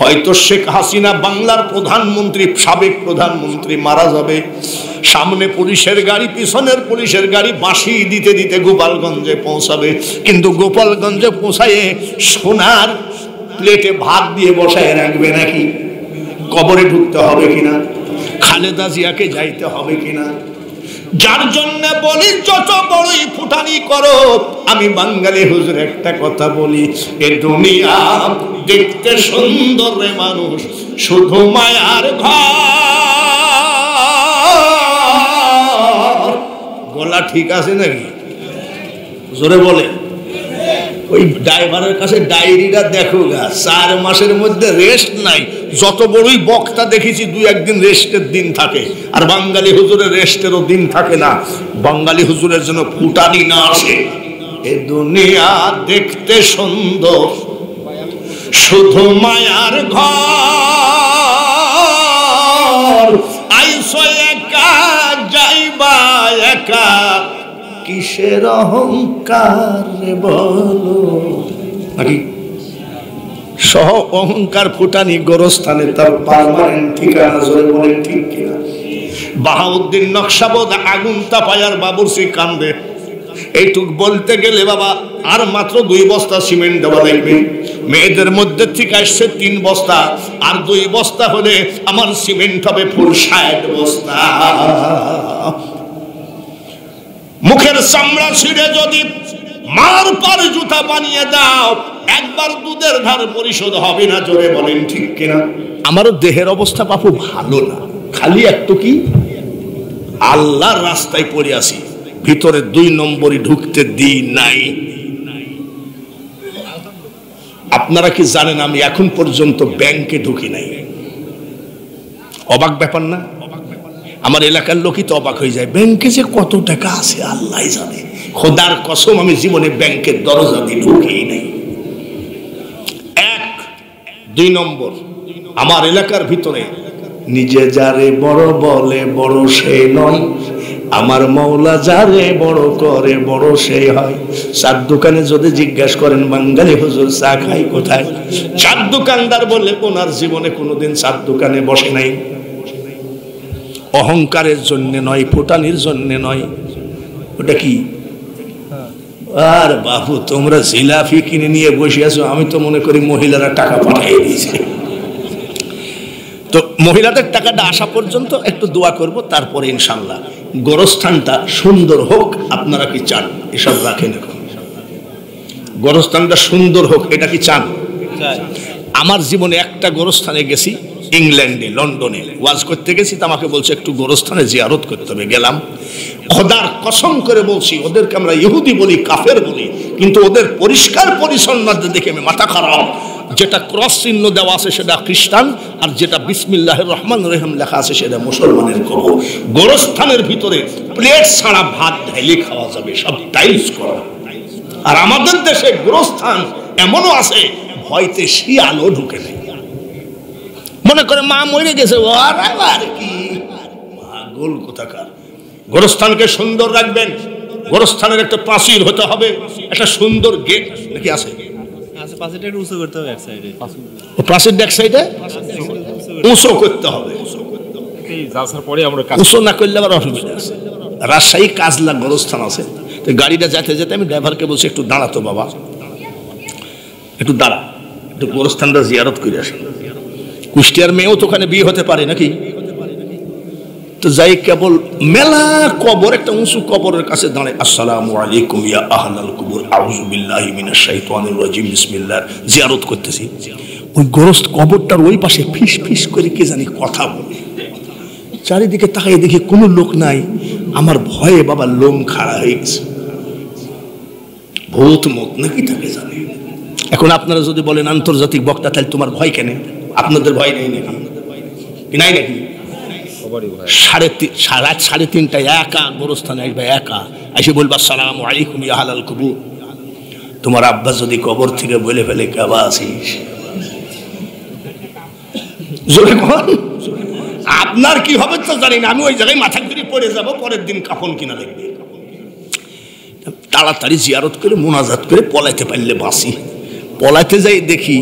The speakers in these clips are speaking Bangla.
হয়তো শেখ হাসিনা বাংলার প্রধানমন্ত্রী, সাবেক প্রধানমন্ত্রী মারা যাবে, সামনে পুলিশের গাড়ি, পিছনের পুলিশের গাড়ি বাঁশি দিতে দিতে গোপালগঞ্জে পৌঁছাবে। কিন্তু গোপালগঞ্জে পৌঁছায় সোনার প্লেটে ভাত দিয়ে বসায় রাখবে নাকি? কবরে ঢুকতে হবে কিনা? খালেদা জিয়াকে যাইতে হবে কিনা? যার জন্য বলি যত বড়ই ফুটানি করো, আমি বাঙালি হুজুর একটা কথা বলি, এ দুনিয়া দেখতে সুন্দর রে মানুষ, শুধু মায়ার ঘর। গলা ঠিক আছে নাকি? জোরে বলে। ওই ড্রাইভারের কাছে ডায়েরিটা দেখো গা, 4 মাসের মধ্যে রেস্ট নাই। যত বড়ই বক্তা দেখেছি 2-1 দিন রেস্টের দিন থাকে, আর বাঙালি হুজুরের রেস্টেরও দিন থাকে না। বাঙালি হুজুরের জন্য ফুটানি না আসে। এ দুনিয়া দেখতে সুন্দর, শুধু মায়ার ঘর। আইসো একা যাইবা একা, কিসের অহংকার বলো নাকি? সহ অহংকার ফুটানি গোরস্থানে তার পার্মানেন্ট ঠিকানা। জোরে বলেন ঠিক কিনা? বাহাউদ্দিন নকশাবন্দ আগুন তাপায়ার বাবুরসি কান্দে। এইটুক বলতে গেলে বাবা আর মাত্র 2 বস্তা সিমেন্ট দেওয়া লাগবে। মেয়েদের মধ্যে থেকে আসছে 3 বস্তা, আর 2 বস্তা হলে আমার সিমেন্ট হবে ফুল 60 বস্তা। মুখের চামড়া ছিঁড়ে যদি মার পার জুতা বানিয়ে দাও, একবার দুধের ধার পরিশোধ হবে না। জোরে বলেন ঠিক কিনা? আমারও দেহের অবস্থা বাপু ভালো না, খালি একটু কি আল্লাহর রাস্তায় পড়ে আসি, ভিতরে 2 নম্বরই ঢুকতে দিই নাই। আপনারা কি জানেন আমি এখন পর্যন্ত ব্যাংকে ঢুকি নাই? অবাক ব্যাপার না? আমার এলাকার লোকই তো অবাক হয়ে যায়, ব্যাংকে যে কত টাকা আছে আল্লাহ জানে। খোদার কসম আমি জীবনে ব্যাংকের দরজা দিয়ে ঢুকেই নাই। 1, 2 নম্বর, আমার এলাকার ভিতরে নিজে যারে বড় বলে বড় সে নয়, আমার মওলা যারে বড় করে বড় সে হয়। 4 দোকানে যদি জিজ্ঞাসা করেন বাঙালি হুজুর চা খাই কোথায়, 4 দোকানদার বলে ওনার জীবনে কোনোদিন 4 দোকানে বসে নাই। অহংকারের জন্য নয়, ফুটানির জন্য নয়। ওটা কি? আর বাবু তোমরা জিলাপি কিনে নিয়ে বসে আছো, আমি তো মনে করি মহিলারা টাকা পাঠিয়ে দিয়েছে। তো মহিলাদের টাকাটা আসা পর্যন্ত একটু দোয়া করব, তারপরে ইনশাল্লাহ গোরস্থানটা সুন্দর হোক। আপনারা কি চান? এসব রাখেন, এখন গোরস্থানটা সুন্দর হোক, এটা কি চান? আমার জীবনে একটা গোরস্থানে গেছি, ইংল্যান্ডে, লন্ডনে ওয়াজ করতে গেছি, তো আমাকে বলছে একটু গোরস্থানে জিয়ারত করতে হবে। গেলাম, খোদার কসম করে বলছি, ওদেরকে আমরা ইহুদি বলি, কাফের বলি, কিন্তু ওদের পরিষ্কার পরিচ্ছন্নতা দেখে আমি মাথা খারাপ। যেটা ক্রস চিহ্ন দেওয়া আছে সেটা খ্রিস্টান, আর যেটা বিসমিল্লাহির রহমানির রহিম লেখা আছে সেটা মুসলমানের কবর। গোরস্থানের ভিতরে প্লেট ছাড়া ভাত ঢাইলে খাওয়া যাবে, সব টাইলস করা। আর আমাদের দেশে গোরস্থান এমনও আছে ভয়তে শিয়ালও ঢুকে নেই। মনে করে মা মরে গেছে, আর কি পাগল কোথাকার। গোরস্থানকে সুন্দর রাখবেন। গোরস্থানের একটা প্রাচীর হতে হবে, একটা সুন্দর গেট নাকি আছে, প্রাচীর এক সাইডে উঁচু করতে হবে। উঁচু না করলে আবার অসুবিধা আছে। রাজশাহী কাজলা গোরস্থান আছে, তো গাড়িটা যেতে যেতে আমি ড্রাইভারকে বলছি একটু দাঁড়াতো বাবা, একটু দাঁড়া, একটু গোরস্থানটা জিয়ারত করে আসেন। কুষ্টিয়ার মেয়েও তো ওখানে বিয়ে হতে পারে নাকি? তো যাই, কেবল মেলা কবর, একটা উঁচু কবরের কাছে দাঁড়ায়, আসসালামু আলাইকুম ইয়া আহলাল কুবুর, আউযু বিল্লাহি মিনাশ শাইতানির রাজিম, বিসমিল্লাহ, জিয়ারত করতেছি। ওই গোরস্ত কবরটার ওই পাশে ফিস ফিস করে কে জানি কথা বলে। চারিদিকে তাকাই দেখি কোনো লোক নাই। আমার ভয়ে বাবা লোম খাড়া হয়ে গেছে। ভূত মত নাকি তাকে জানে। এখন আপনারা যদি বলেন আন্তর্জাতিক বক্তা, তাহলে তোমার ভয় কেন? আপনাদের ভয় নেই নাকি? নাই নাকি? 3:30 একা গোরস্থানে আসবে, একা এসে বলবা আসসালামু আলাইকুম ইয়া আহলাল কুবুর। তোমার আব্বা যদি কবর থেকে বলে ফেলে কেবা আছিস, আপনার কি হবে তো জানি না। আমি ওই জায়গায় মাথা ঘুরে পড়ে যাব, পরের দিন কাফন কিনা লাগবে। তাড়াতাড়ি জিয়ারত করে মোনাজাত করে পলাইতে পারলে বাঁচি। পলাইতে যাই দেখি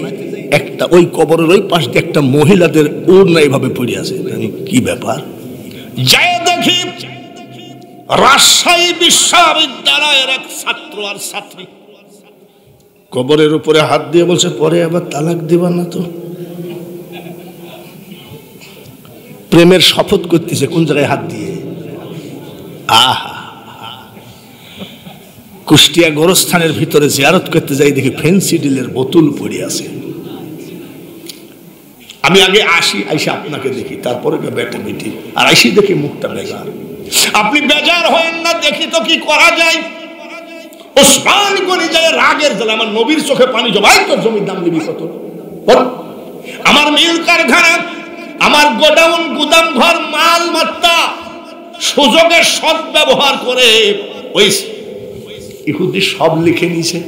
একটা ওই কবরের ওই পাশ দিয়ে একটা মহিলাদের ওড়না এইভাবে পড়ে আছে। কি ব্যাপার? যায় দেখি রাজশাহী বিশ্ববিদ্যালয়ের এক ছাত্র আর ছাত্রী কবরের উপরে হাত দিয়ে বলছে, পরে আবার তালাক দিবা না তো? প্রেমের শপথ করতেছে কোন জায়গায় হাত দিয়ে। আহা, কুষ্টিয়া গোরস্থানের ভিতরে জিয়ারত করতে যাই, দেখি ফেন্সিডিলের বোতল পড়ে আছে। আমি আগে আইসা আপনাকে দেখি, তারপরে বেটা বেটি, আর আইসি দেখি মুখটা বেজার। আপনি বেজার হয়েন না, দেখি তো কি করা যায়। ওসমান গনি যায় রাগের জ্বালা, আমার নবীর চোখে পানি জমাই, তোর জমির দাম দিবি কত? আমার মিল কারখানা, আমার গোডাউন, গুদাম ঘর, মাল মাত্তা সুযোগের সৎ ব্যবহার করে ওই ইহুদি সব লিখে নিয়েছে,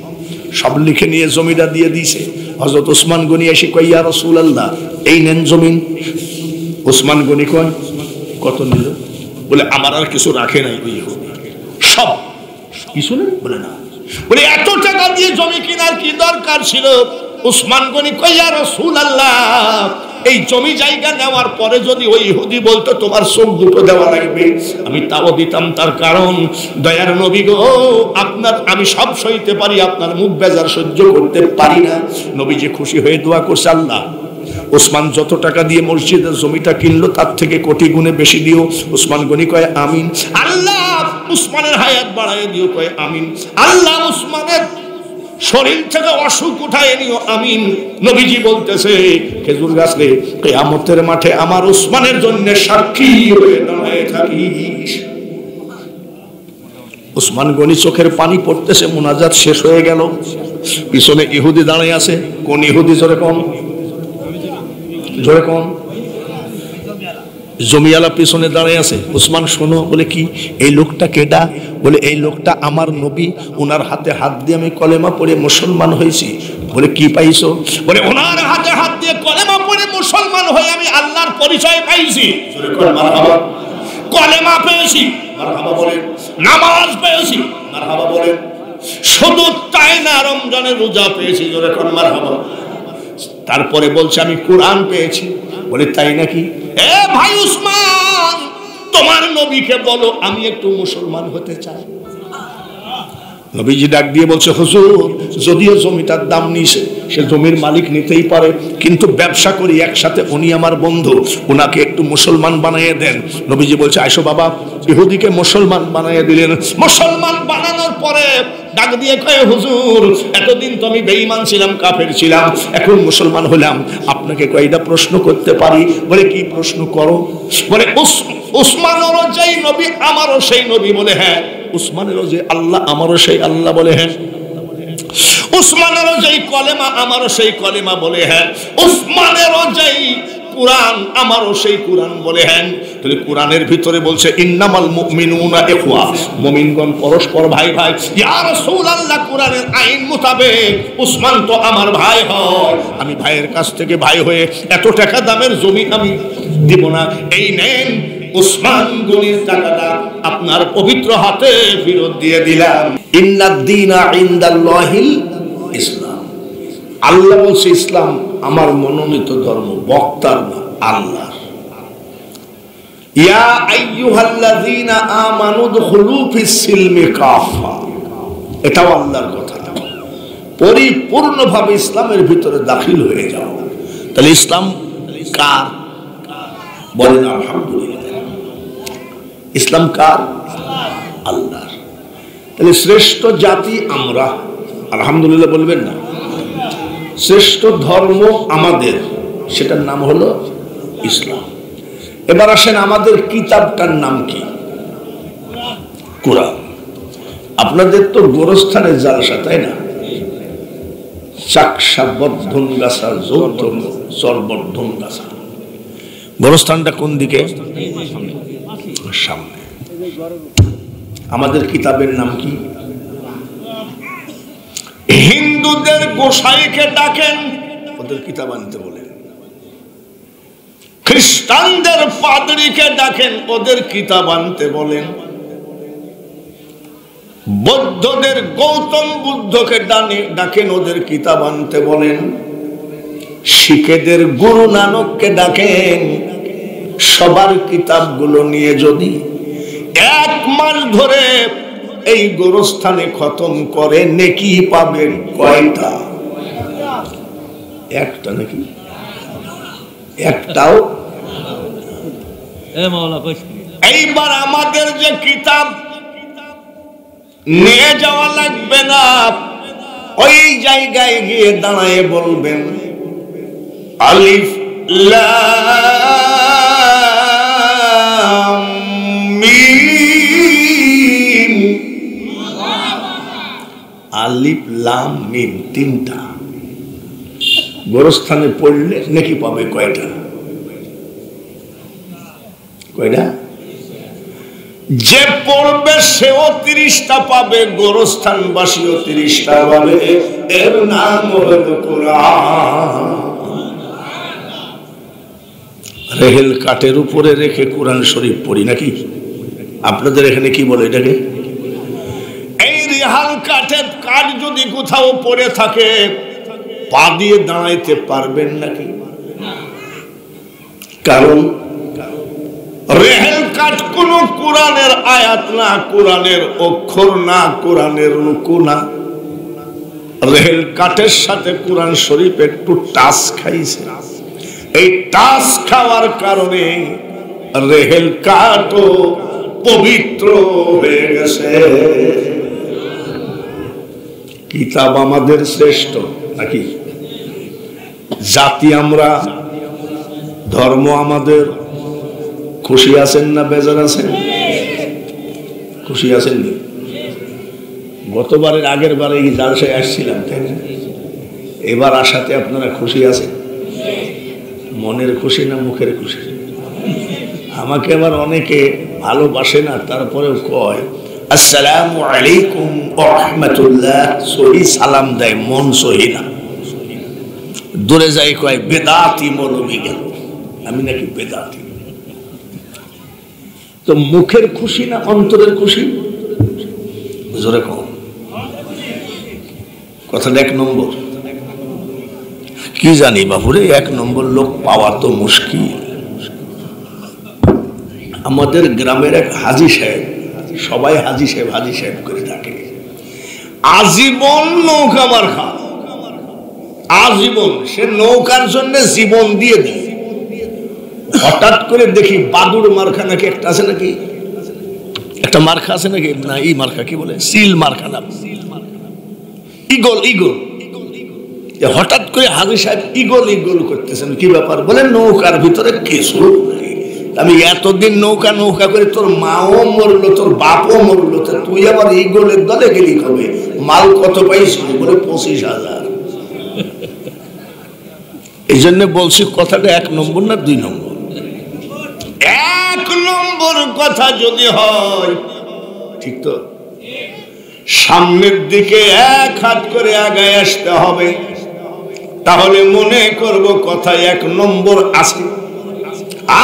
সব লিখে নিয়ে জমিটা দিয়ে দিয়েছে। হযরত ওসমান গনি এসে কয়, ইয়া রাসূলুল্লাহ, এই নেন জমিন। ওসমান গনি কয়, কত নিল? বলে আমার আর কিছু রাখে নাই ওই ইহুদি, সব কিছু নেই। বলে না, বলে এত টাকা দিয়ে জমি কেনার কি দরকার ছিল? ওসমান গনি কয়, ইয়া রাসূলুল্লাহ, এই জমি জায়গা নেওয়ার পরে যদি ওই ইহুদি বলতো তোমার চোখ দুটো দেওয়া লাগবে, আমি তাও দিতাম। তার কারণ দয়ার নবী গো, আপনার আমি সব সইতে পারি, আপনার মুখ বেজার সহ্য করতে পারি না। নবীজি খুশি হয়ে দোয়া করছে, আল্লাহ ওসমান যত টাকা দিয়ে মসজিদের জমিটা কিনলো তার থেকে কোটি গুণে বেশি দিও। ওসমান গনি কয় আমিন। আল্লাহ উসমানের হায়াত বাড়ায় দিও, কয় আমিন। আল্লাহ উসমানের শরীর থেকে অসুখ উঠায় নিও, আমিন। নবীজি বলতেছে, খেজুর গাছ রে, কিয়ামতের মাঠে আমার উসমানের জন্য সাক্ষী হয়ে দাঁড়ায় থাকিস। ওসমান গনি চোখের পানি পড়তেছে, মুনাজাত শেষ হয়ে গেল। পিছনে ইহুদি দাঁড়িয়ে আছে। কোন ইহুদি? জোরে কম, জোরে কম। জমিয়ালা পিছনে দাঁড়িয়ে আছে। ওসমান শোনো। বলে কি? এই লোকটা কেডা? বলে এই লোকটা আমার নবী, ওনার হাতে হাত দিয়ে আমি কলেমা পড়ে মুসলমান হয়েছি। বলে কি পাইছো? বলে ওনার হাতে হাত দিয়ে কলেমা পড়ে মুসলমান হয়ে আমি আল্লাহর পরিচয় পাইছি। কলেমা পেয়েছি, মারহাবা বলেন। নামাজ পেয়েছি, মারহাবা বলেন। শুধু তাই না, রমজানের রোজা পেয়েছি, জোরে কোন মারহাবা। তারপরে বলছে আমি কোরআন পেয়েছি। বলে তাই নাকি? এ ভাই উসমান, তোমার নবীকে বলো আমি একটু মুসলমান হতে চাই। নবীজি ডাক দিয়ে বলছে, হুজুর যদিও জমিটার দাম নিছে, সে জমির মালিক নিতেই পারে, কিন্তু ব্যবসা করি একসাথে, উনি আমার বন্ধু, ওনাকে একটু মুসলমান বানিয়ে দেন। নবীজি বলছে, আইসো বাবা। ইহুদিকে মুসলমান বানিয়ে দিলেন। মুসলমান বানানোর পরে ডাক দিয়ে কয়, হুজুর এতদিন তো আমি বেঈমান ছিলাম, কাফের ছিলাম, এখন মুসলমান হলাম, আপনাকে কয়টা প্রশ্ন করতে পারি? বলে কি প্রশ্ন করো? বলে উসমানেরও যেই নবী আমারও সেই নবী। বলে হ্যাঁ। উসমানেরও যে আল্লাহ আমারও সেই আল্লাহ। বলে হ্যাঁ। উসমানেরও যেই কলেমা আমারও সেই কলেমা। বলে হ্যাঁ। উসমানেরও যেই কুরআন আমারও সেই কুরআন। বলে হ্যাঁ। তাহলে কোরআনের ভিতরে বলছে ইন্নামাল মুমিনুনা ইখওয়া, মুমিনগণ পরস্পর ভাই ভাই। ইয়া রাসূলুল্লাহ, কোরআনের আইন মোতাবেক উসমান তো আমার ভাই হয়, আমি ভাইয়ের কাছ থেকে ভাই হয়ে এত টাকা দামের জমি আমি দিব না। এই নেন উসমান গনির টাকাটা আপনার পবিত্র হাতে ফেরত দিয়ে দিলাম। ইন্নাদ-দীনা ইনদাল্লাহিল ইসলাম। আল্লাহ বলছে ইসলাম আমার মনোনীত ধর্ম, বক্তার না, আল্লাহ। ইয়া আইয়ুহাল্লাযীনা আমানু দুখুলু ফিস-সিলমি কাফা, এটাও আল্লাহর কথা। পরিপূর্ণভাবে ইসলামের ভিতরে দাখিল হয়ে যাও। তাহলে ইসলাম কার? বলেন আলহামদুলিল্লাহ। ইসলাম কার? আল্লাহর। তাহলে শ্রেষ্ঠ জাতি আমরা, আলহামদুলিল্লাহ বলবেন না? শ্রেষ্ঠ ধর্ম আমাদের, সেটার নাম হলো ইসলাম। এবার আসেন আমাদের কিতাবটার নাম কি? কোরআন। আপনাদের তো গোরস্থানে জালসা, তাই না? চাকসা বর্ধন গাছা, যৌথ চরবর্ধন গাছা। গোরস্থানটা কোন দিকে? সামনে। আমাদের কিতাবের নাম কি? হিন্দুদের গোসাইকে ডাকেন, ওদের কিতাব আনতে বলেন। খ্রিস্টানদের পাদ্রীকে ডাকেন, ওদের কিতাব আনতে বলেন। বৌদ্ধদের গৌতম বুদ্ধকে ডাকেন, ওদের কিতাব আনতে বলেন। শিখেদের গুরু নানককে ডাকেন, সবার কিতাবগুলো নিয়ে যদি 1 মাস ধরে এই গোরস্থানে খতম করে নেকি পাবেন কয়টা? একটা নাকি? একটাও? এইবার আমাদের যে কিতাব নিয়ে যাওয়া লাগবে না, ওই জায়গায় গিয়ে দাঁড়ায় বলবেন আলিফ লাম মিম। আলিফ লাম মিম 3টা গোরস্থানে পড়লে নাকি পাবে কয়টা? কয়টা? যে পড়বে সেও 30টা পাবে, গোরস্থানবাসীও 30টা পাবে। এর নাম হলো কোরআন। রেহেল কাঠের উপরে রেখে কোরআন শরীফ পড়ি নাকি? আপনাদের এখানে কি বলে এটাকে? এই রেহাল কাঠের কাঠ যদি কোথাও পড়ে থাকে পা দিয়ে দাঁড়াইতে পারবেন নাকি? কারণ রেহেল কাঠ কোন কোরআনের আয়াত না, কোরআনের অক্ষর না, কোরআনের রুকু না। রেহেল কাঠের সাথে কোরআন শরীফ একটু টাচ খাইছে। এই টাচ খাওয়ার কারণে রেহেল কাঠও পবিত্র হয়ে গেছে। কিতাব আমাদের শ্রেষ্ঠ নাকি? জাতি আমরা, ধর্ম আমাদের। খুশি আছেন না বেজার আছেন? খুশি আছেন নি? গতবারের আগের বারে জালসায় আসছিলাম, তাই না? এবার আসাতে আপনারা খুশি আছেন? মনের খুশি না মুখের খুশি? আমাকে আবার অনেকে ভালোবাসে না, তারপরেও কয় আসসালামু আলাইকুম ওয়া রাহমাতুল্লাহ, সহি সালাম দেয়, মন সহি না। দূরে যাই কয় বেদাতি মৌলবী গেল, আমি নাকি বেদাতি। তো মুখের খুশি না অন্তরের খুশি? জোরে কম কথাটা 1 নম্বর। কি জানি বাবুরে, 1 নম্বর লোক পাওয়া তো মুশকিল। আমাদের গ্রামের এক হাজি সাহেব, সবাই হাজি সাহেব হাজি সাহেব করে থাকে, আজীবন নৌকা মার্কা, আজীবন সে নৌকার জন্য জীবন দিয়ে দেয়। হঠাৎ করে দেখি বাদুর মার্কা নাকি একটা আছে, নাকি একটা মার্কা আছে নাকি, না ই মার্কা কি বলে, সিল মার্কা না, ইগল ইগল। হঠাৎ করে হাজি সাহেব ইগল ইগল করতেছেন, কি ব্যাপার? বলে নৌকার ভিতরে কিছু। আমি এতদিন নৌকা নৌকা করে তোর মাও মরলো, তোর বাপও মরলো, তুই আবার ইগলের দলে গেলি কবে? মাল কত পাইছিল? বলে 25,000। এই জন্য বলছি কথাটা 1 নম্বর না 2 নম্বর? 1 নম্বর কথা যদি হয়, ঠিক তো? সামনের দিকে 1 হাত করে আগায় আসতে হবে, তাহলে মনে করব কথা 1 নম্বর আছে।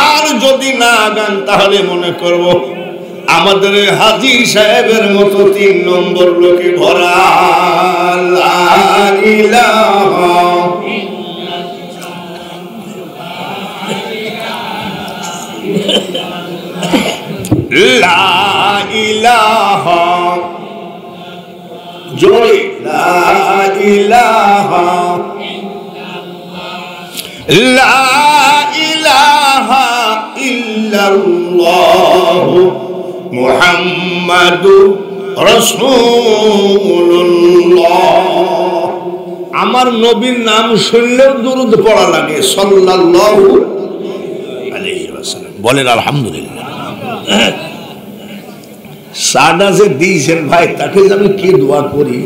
আর যদি না আগান তাহলে মনে করব আমাদের হাজী সাহেবের মতো 3 নম্বর লোকে ভরা। লা ইলাহা লা ইলাহা জোরে লা ইলাহা লা ইলাহা ইল্লাল্লাহ মুহাম্মাদুর রাসূলুল্লাহ। আমার নবীর নাম শুনলেও দুরূদ পড়া লাগে, সাল্লাল্লাহু আলাইহি ওয়াসাল্লাম। বলেন আলহামদুলিল্লাহ। সাদা যে দিয়েছেন ভাই, তাকে আমি কি দোয়া করি,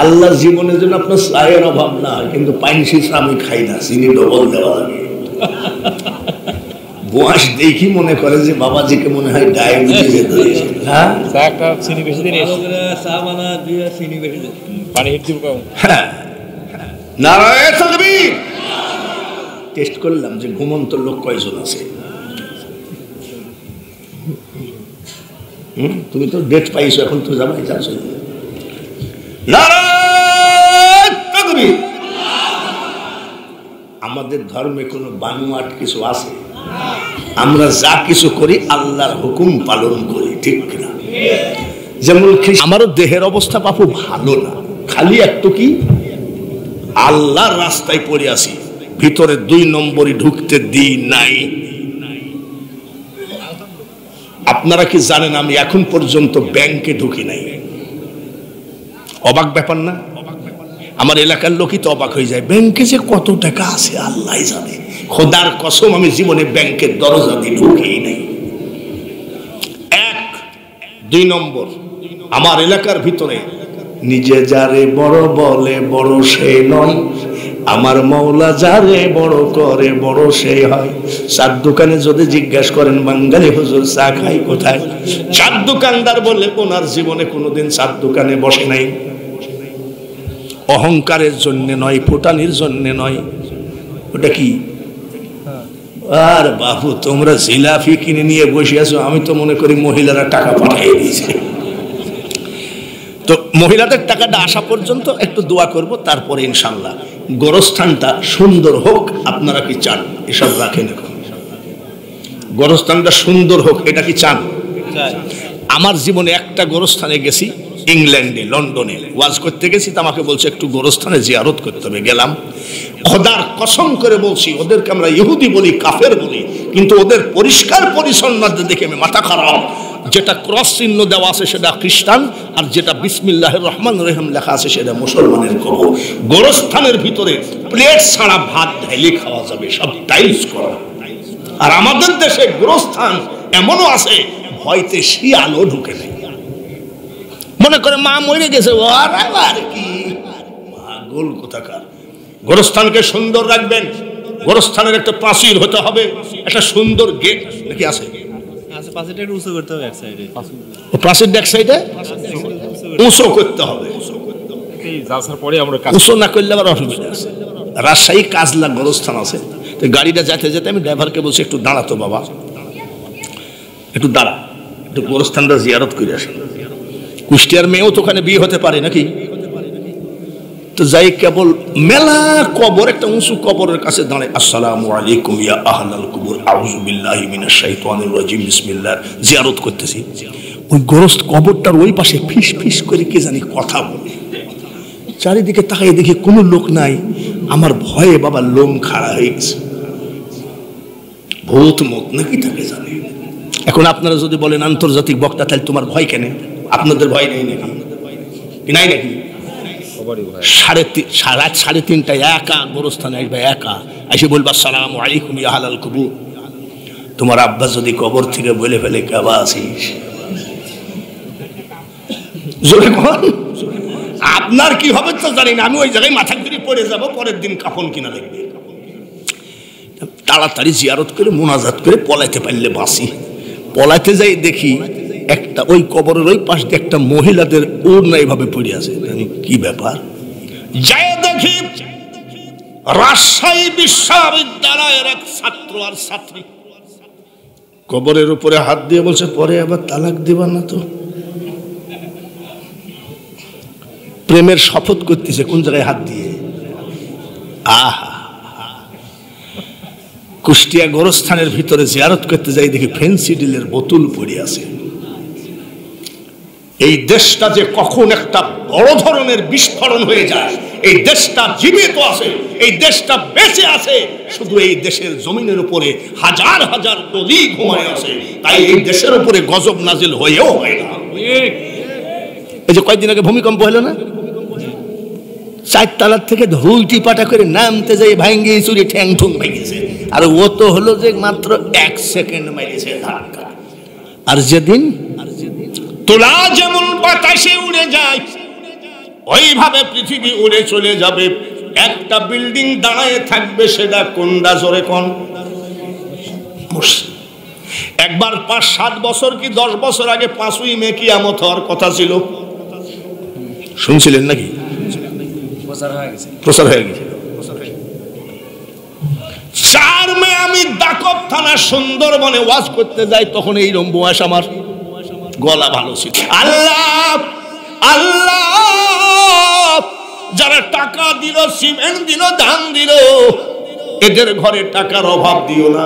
আল্লাহ জীবনের জন্য আপনার চায়ের অভাব না, কিন্তু পাইন শীষ আমি খাই না, চিনি ডবল দেওয়া লাগে। বয়স দেখি মনে করে যে বাবাজিকে মনে হয় ডায়াবেটিস হয়েছে। হ্যাঁ, নারায়ে তাকবীর। টেস্ট করলাম যে ঘুমন্ত লোক কয়জন আছে। তুমি তো ডেট পাইছো, এখন তো যাবাই যাচ্ছ। নারায়ে তাকবীর। আমাদের ধর্মে কোনো বানোয়াট কিছু আছে? আমরা যা কিছু করি আল্লাহর হুকুম পালন করি, ঠিক না? যেমন আমারও দেহের অবস্থা বাপু ভালো না, খালি একটু কি আল্লাহর রাস্তায় পড়ে আসি, ভিতরে 2 নম্বরই ঢুকতে দিই নাই। আপনারা কি জানেন আমি এখন পর্যন্ত ব্যাংকে ঢুকি নাই? অবাক ব্যাপার না? আমার এলাকার লোকই তো অবাক হয়ে যায়, ব্যাংকে যে কত টাকা আছে আল্লাহ জানে। খোদার কসম আমি জীবনে ব্যাংকের দরজা দিয়ে ঢুকি নাই। 1 2 নম্বর, আমার এলাকার ভিতরে নিজে যারে বড় বলে বড় সে নয়, আমার মওলা যারে বড় করে বড় সেই হয়। চার দোকানে যদি জিজ্ঞাসা করেন বাঙালি হুজুর চা খাই কোথায়, চার দোকানদার বলে ওনার জীবনে কোনোদিন চার দোকানে বসে নাই। অহংকারের জন্য নয়, ফুটানির জন্য নয়। ওটা কি? আর বাবু তোমরা জিলাপি কিনে নিয়ে বসে আছো, আমি তো মনে করি মহিলারা টাকা পাঠিয়ে দিয়েছে। তো মহিলাদের টাকাটা আসা পর্যন্ত একটু দোয়া করব, তারপরে ইনশাল্লাহ গোরস্থানটা সুন্দর হোক। আপনারা কি চান? এসব রাখেন, এখন গোরস্থানটা সুন্দর হোক, এটা কি চান? আমার জীবনে একটা গোরস্থানে গেছি, ইংল্যান্ডে লন্ডনে ওয়াজ করতে গেছি, তো আমাকে বলছে একটু গোরস্থানে জিয়ারত করতে হবে। গেলাম, খোদার কসম করে বলছি, ওদেরকে আমরা ইহুদি বলি, কাফের বলি, কিন্তু ওদের পরিষ্কার পরিচ্ছন্নতা দেখে আমি মাথা খারাপ। যেটা ক্রস চিহ্ন দেওয়া আছে সেটা খ্রিস্টান, আর যেটা বিসমিল্লাহির রহমানির রহিম লেখা আছে সেটা মুসলমানের কবর। গোরস্থানের ভিতরে প্লেট ছাড়া ভাত ঢেলে খাওয়া যাবে, সব টাইলস করা। আর আমাদের দেশে গোরস্থান এমনও আছে ভয়তে শিয়ালও ঢুকে নেই, মনে করে মা মরে গেছে, আর কি পাগল কোথাকার। গোরস্থানকে সুন্দর রাখবেন, গোরস্থানের একটা প্রাচীর হতে হবে, একটা সুন্দর গেট নাকি আছে, প্রাচীরটা এক সাইডে উঁচু করতে হবে, উঁচু না করলে আবার অসুবিধা আছে। রাজশাহী কাজলা গোরস্থান আছে, তো গাড়িটা যেতে যেতে আমি ড্রাইভারকে বলছি একটু দাঁড়াতো বাবা, একটু দাঁড়া, একটু গোরস্থানটা জিয়ারত করে আসেন। কুষ্টিয়ার মেয়েও তো ওখানে বিয়ে হতে পারে নাকি? তো যাই, কেবল মেলা কবর, একটা উঁচু কবরের কাছে দাঁড়ায়, আসসালামু আলাইকুম ইয়া আহলাল কুবুর আউযু বিল্লাহি মিনাশ শাইতানির রাজিম বিসমিল্লাহ, জিয়ারত করতেছি। ওই গোরস্ত কবরটার ওই পাশে ফিস ফিস করে কে জানি কথা বলে। চারিদিকে তাকিয়ে দেখি কোনো লোক নাই, আমার ভয়ে বাবা লোম খাড়া হয়ে গেছে। ভূত মত নাকি থাকে জানে। এখন আপনারা যদি বলেন আন্তর্জাতিক বক্তা, তাহলে তোমার ভয় কেন? আপনাদের ভয় নেই নাকি? নাই নাকি? 3:30টায় একা গোরস্থানে আসবে, একা এসে বলবা আসসালামু আলাইকুম ইয়া আহলাল কুবুর। তোমার আব্বা যদি কবর থেকে বলে ফেলে কেবা আছিস, জোরে বল, আপনার কি হবে তো জানি না। আমি ওই জায়গায় মাথা ঘুরে পড়ে যাব, পরের দিন কাফন কিনা লাগবে। তাড়াতাড়ি জিয়ারত করে মোনাজাত করে পলাইতে পারলে বাঁচি। পলাইতে যাই দেখি একটা ওই কবরের ওই পাশ দিয়ে একটা মহিলাদের ওড়না এইভাবে পড়ে আছে। কি ব্যাপার? যাই দেখি রাজশাহী বিশ্ববিদ্যালয়ের এক ছাত্র আর ছাত্রী কবরের উপরে হাত দিয়ে বলছে, পরে আবার তালাক দিবা না তো? প্রেমের শপথ করতেছে, কোন জায়গায় হাত দিয়ে। আহা, কুষ্টিয়া গোরস্থানের ভিতরে জিয়ারত করতে যাই দেখি ফেন্সিডিলের বোতল পড়ে আছে। এই দেশটা যে কখন একটা বড় ধরনের বিস্ফোরণ হয়ে যায়, এই দেশটা জীবিত আছে, এই দেশটা বেঁচে আছে, শুধু এই দেশের জমিনের উপরে হাজার হাজার নদী ঘুমায় আছে, তাই এই দেশের উপরে গজব নাজিল হয়েও হয় না। এই যে কয়েকদিন আগে ভূমিকম্প হলো না, 4 তলার থেকে ধুলটি পাটা করে নামতে যাই ভাঙ্গি চুরি ঠ্যাং ঠুং ভেঙেছে, আর ও তো হলো যে মাত্র 1 সেকেন্ড মেরেছে ধাক্কা। আর যেদিন তোলা যেমন বাতাসে উড়ে যায়, ওইভাবে পৃথিবী উড়ে চলে যাবে। একটা বিল্ডিং দাঁড়ায় থাকবে, সেটা কোনটা জোরে কোন? একবার 5-7 বছর কি 10 বছর আগে 5ই মে কিয়ামত হওয়ার কথা ছিল, শুনছিলেন নাকি? প্রচার হয়ে গেছে। 4 মে আমি দাকব থানা সুন্দরবনে ওয়াজ করতে যাই, তখন এই বয়স, আমার গলা ভালো ছিল। আল্লাহ আল্লাহ, যারা টাকা দিল, সিমেন্ট দিল, ধান দিল, এদের ঘরে টাকার অভাব দিও না,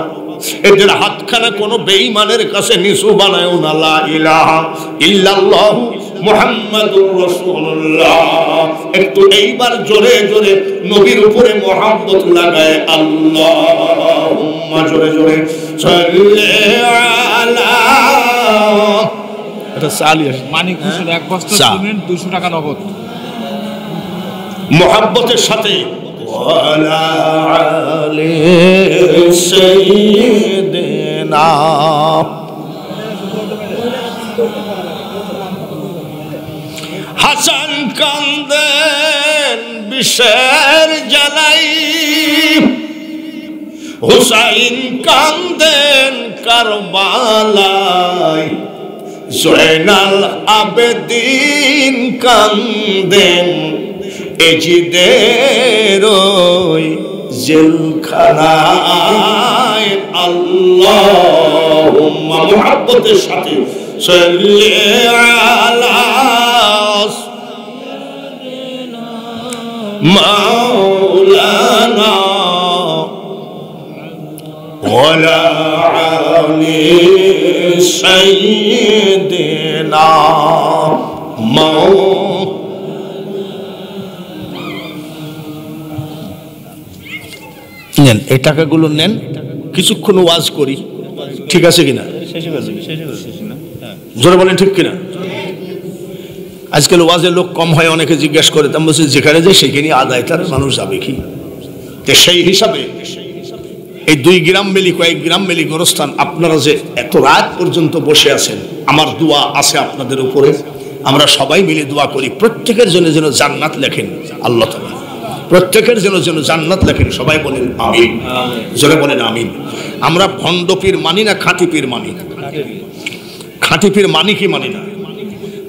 এদের হাতখানা কোনো বেঈমানের কাছে নিচু বানায়ও না। লা ইলাহা ইল্লাল্লাহ মুহাম্মাদুর রাসূলুল্লাহ। একটু এইবার জোরে জোরে নবীর উপরে মহব্বত লাগায় আল্লাহুম্মা, জোরে জোরে সাল্লি আলা। এটা সালিয়াস মানিক হোসেন এক বস্তা সিমেন্ট 200 টাকা নগদ মহব্বতের সাথে। ওয়ালা আলি সাইয়্যিদিনা। হাসান কান্দেন বিষের জ্বালাই, হুসাইন কান্দেন কারবালায়, জয়নাল আবেদিন কান্দেন এজিদের ওই জেলখানায়। আল্লাহুম্মা, মুহাব্বতের সাথে সাল্লি আলা মাওলানা ওয়ালা আলি সাইয়্যিদিনা নেন। এই টাকাগুলো নেন, কিছুক্ষণ ওয়াজ করি, ঠিক আছে কিনা? জোরে বলেন ঠিক কিনা? আজকাল ওয়াজের লোক কম হয়, অনেকে জিজ্ঞাসা করে, তাম বলছি যেখানে যে সেখানে আদায় তার মানুষ যাবে কি? সেই হিসাবে এই 2 গ্রাম মিলি, কয়েক গ্রাম মিলি গোরস্থান আপনারা যে এত রাত পর্যন্ত বসে আছেন, আমার দোয়া আছে আপনাদের উপরে। আমরা সবাই মিলে দোয়া করি, প্রত্যেকের জন্য যেন জান্নাত লেখেন আল্লাহ তাআলা, প্রত্যেকের জন্য যেন জান্নাত লেখেন। সবাই বলেন আমিন, জোরে বলেন আমিন। আমরা ভণ্ড পীর মানি না, খাঁটি পীর মানি? খাঁটি পীর মানি কি মানি না?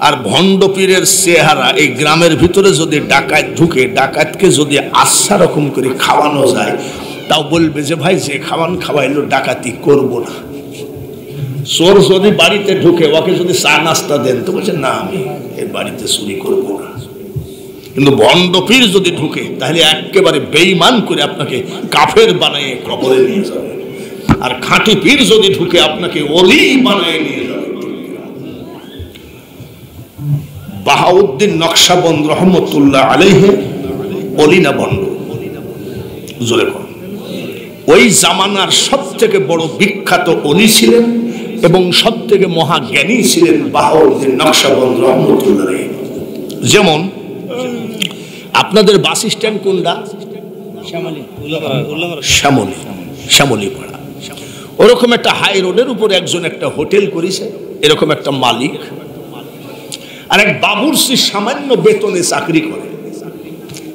আর ভণ্ড পীরের চেহারা, এই গ্রামের ভিতরে যদি ডাকাত ঢুকে, ডাকাতকে যদি আচ্ছা রকম করে খাওয়ানো যায়, তাও বলবে যে ভাই যে খাওয়ান খাওয়াইলো ডাকাতি করব না। চোর যদি বাড়িতে ঢুকে, ওকে যদি চা নাস্তা দেন, তো বলছে না আমি এই বাড়িতে চুরি করব না। কিন্তু ভণ্ড পীর যদি ঢুকে, তাহলে একেবারে বেঈমান করে আপনাকে কাফের বানিয়ে কবরে নিয়ে যাবে। আর খাঁটি পীর যদি ঢুকে, আপনাকে ওলি বানিয়ে নিয়ে যাবে। বাহাউদ্দিন নকশবন্দ রহমতুল্লাহ আলাইহি ওলি না বন্ড? জোরে কর। ওই জামানার সব থেকে বড় বিখ্যাত ওলি ছিলেন এবং সব থেকে মহাজ্ঞানী ছিলেন বাহাউদ্দিন নকশবন্দ রহমতুল্লাহ আলাইহি। যেমন আপনাদের বাস স্ট্যান্ড কোনটা? শ্যামলী, শ্যামলীপাড়া। ওরকম একটা হাই রোডের উপর একজন একটা হোটেল করেছে, এরকম একটা মালিক। আর এক বাবুরসি সামান্য বেতনে চাকরি করে,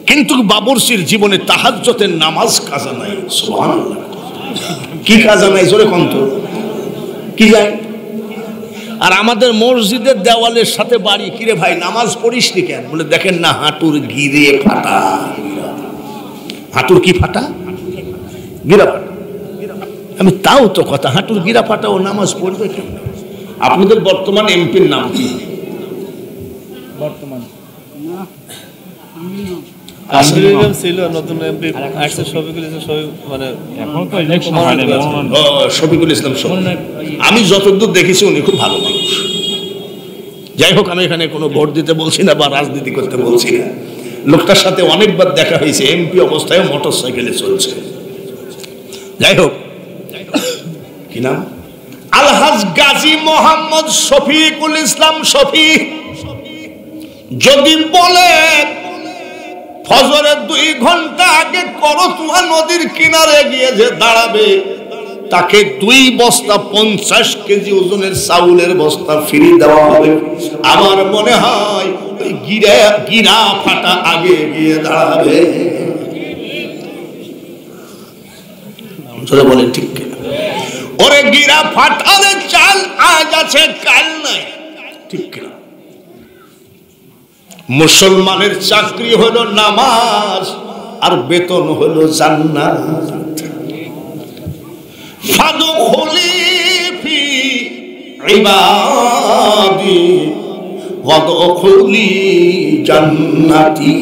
কিন্তু বাবুরসির জীবনে তাহাজ্জুদের নামাজ কাজা নাই। সুবহানাল্লাহ। কি কাজা নাই? জোরে কন্ত কি যায়? আর আমাদের মসজিদের দেওয়ালের সাথে বাড়ি। কিরে ভাই নামাজ পড়িস নি কেন? বলে দেখেন না হাঁটুর গিরে ফাটা। হাঁটুর কি ফাটা? গিরা ফাটা। আমি তাও তো কথা, হাঁটুর গিরা ফাটা ও নামাজ পড়বে কেন? আপনাদের বর্তমান এমপির নাম কি? বর্তমান ছিল নতুন এমপি আসছে শফিকুল ইসলাম, মানে এখন তো ইলেকশন হয় না। শফিকুল ইসলাম। আমি যতদূর দেখেছি উনি খুব ভালো মানুষ। যাই হোক, আমি এখানে কোনো ভোট দিতে বলছি না বা রাজনীতি করতে বলছি না। লোকটার সাথে অনেকবার দেখা হয়েছে, এমপি অবস্থায় মোটর সাইকেলে চলছে। যাই হোক, কি নাম? আলহাজ গাজী মোহাম্মদ শফিকুল ইসলাম শফি। যদি বলে ফজরের 2 ঘন্টা আগে করতোয়া নদীর কিনারে গিয়ে যে দাঁড়াবে, তাকে 2 বস্তা 50 কেজি ওজনের চাউলের বস্তা ফ্রি দেওয়া হবে। আমার মনে হয় ওই গিরা ফাটা আগে গিয়ে দাঁড়াবে। বলেন ঠিক কিনা? ওরে গিরা ফাটালে চাল আজ আছে কাল নাই, ঠিক কিনা? মুসলমানের চাকরি হলো নামাজ, আর বেতন হলো জান্নাত। ফাদখুলি ফি ইবাদি ওয়াদখুলি জান্নাতি।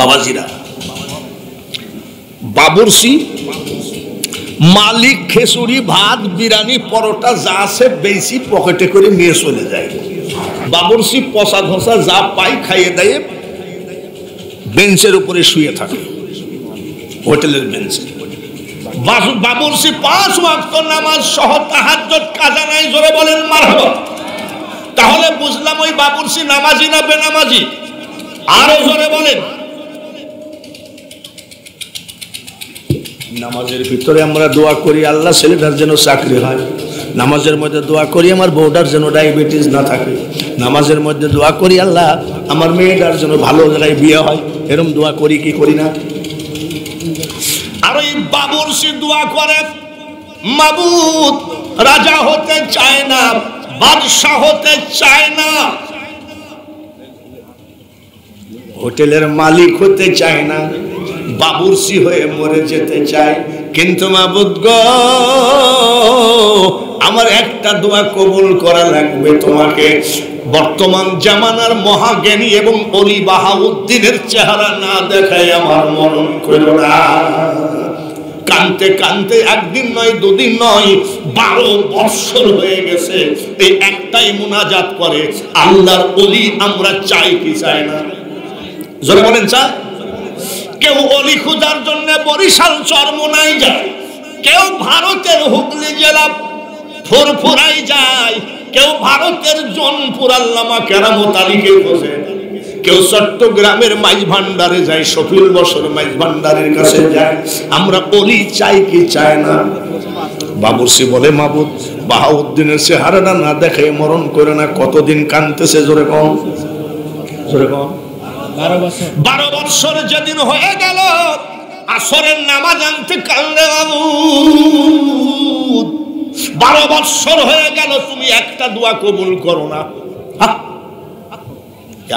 বাবাজিরা, বাবুর্চি মালিক খেসুরি ভাত বিরিয়ানি পরোটা যা আছে বেশি পকেটে করে নিয়ে চলে যায়। বাবুর্চি পচা ঘষা যা পাই খাইয়ে দেয়, বেঞ্চের উপরে শুয়ে থাকে হোটেলের বেঞ্চে। বাবুর্চি 5 ওয়াক্ত নামাজ সহ তাহাজ্জুদ কাজা নাই, জোরে বলেন মারহাবা। তাহলে বুঝলাম ওই বাবুর্চি নামাজি না বেনামাজি? আরো জোরে বলেন। নামাজের ভিতরে আমরা দোয়া করি আল্লাহ ছেলেটার যেন চাকরি হয়, নামাজের মধ্যে দোয়া করি আমার বউটার যেন ডায়াবেটিস না থাকে, নামাজের মধ্যে দোয়া করি আল্লাহ আমার মেয়েটার যেন ভালো জায়গায় বিয়ে হয়। এরকম দোয়া করি কি করি না? আর ওই বাবুর্চি দোয়া করে, মাবুদ রাজা হতে চায় না, বাদশা হতে চায় না, হোটেলের মালিক হতে চায় না, বাবুর্চি হয়ে মরে যেতে চায়। কিন্তু মাবুদ গো, আমার একটা দোয়া কবুল করা লাগবে তোমাকে। বর্তমান জামানার মহাজ্ঞানী এবং অলি বাহাউদ্দিনের চেহারা না দেখায় আমার মরণ করো না। কানতে কানতে একদিন নয়, দুদিন নয়, 12 বছর হয়ে গেছে। এই একটাই মুনাজাত করে, আল্লাহর অলি আমরা চাই কি চাই না? জোরে বলেন চাই? কেউ অলি খুঁজার জন্য বরিশাল চরমোনাই যায়, কেউ ভারতের হুগলি জেলা ফুরফুরাই যায়, কেউ ভারতের জোনপুর আল্লামা কেরামত আলীকে খোঁজে, কেউ চট্টগ্রামের মাইজ ভান্ডারে যায়, শফিল বছর মাইজ ভান্ডারের কাছে যায়। আমরা অলি চাই কি চাই না? বাবুর্চি বলে মাবুদ বাহাউদ্দিনের চেহারাটা না দেখে মরণ করে না। কতদিন কানতেছে? জোরে কম, জোরে কম। 12 বছর যেদিন হয়ে গেল, আসরের নামাজ আনতে কান্দে মাবুদ 12 বছর হয়ে গেল, তুমি একটা দোয়া কবুল করো না।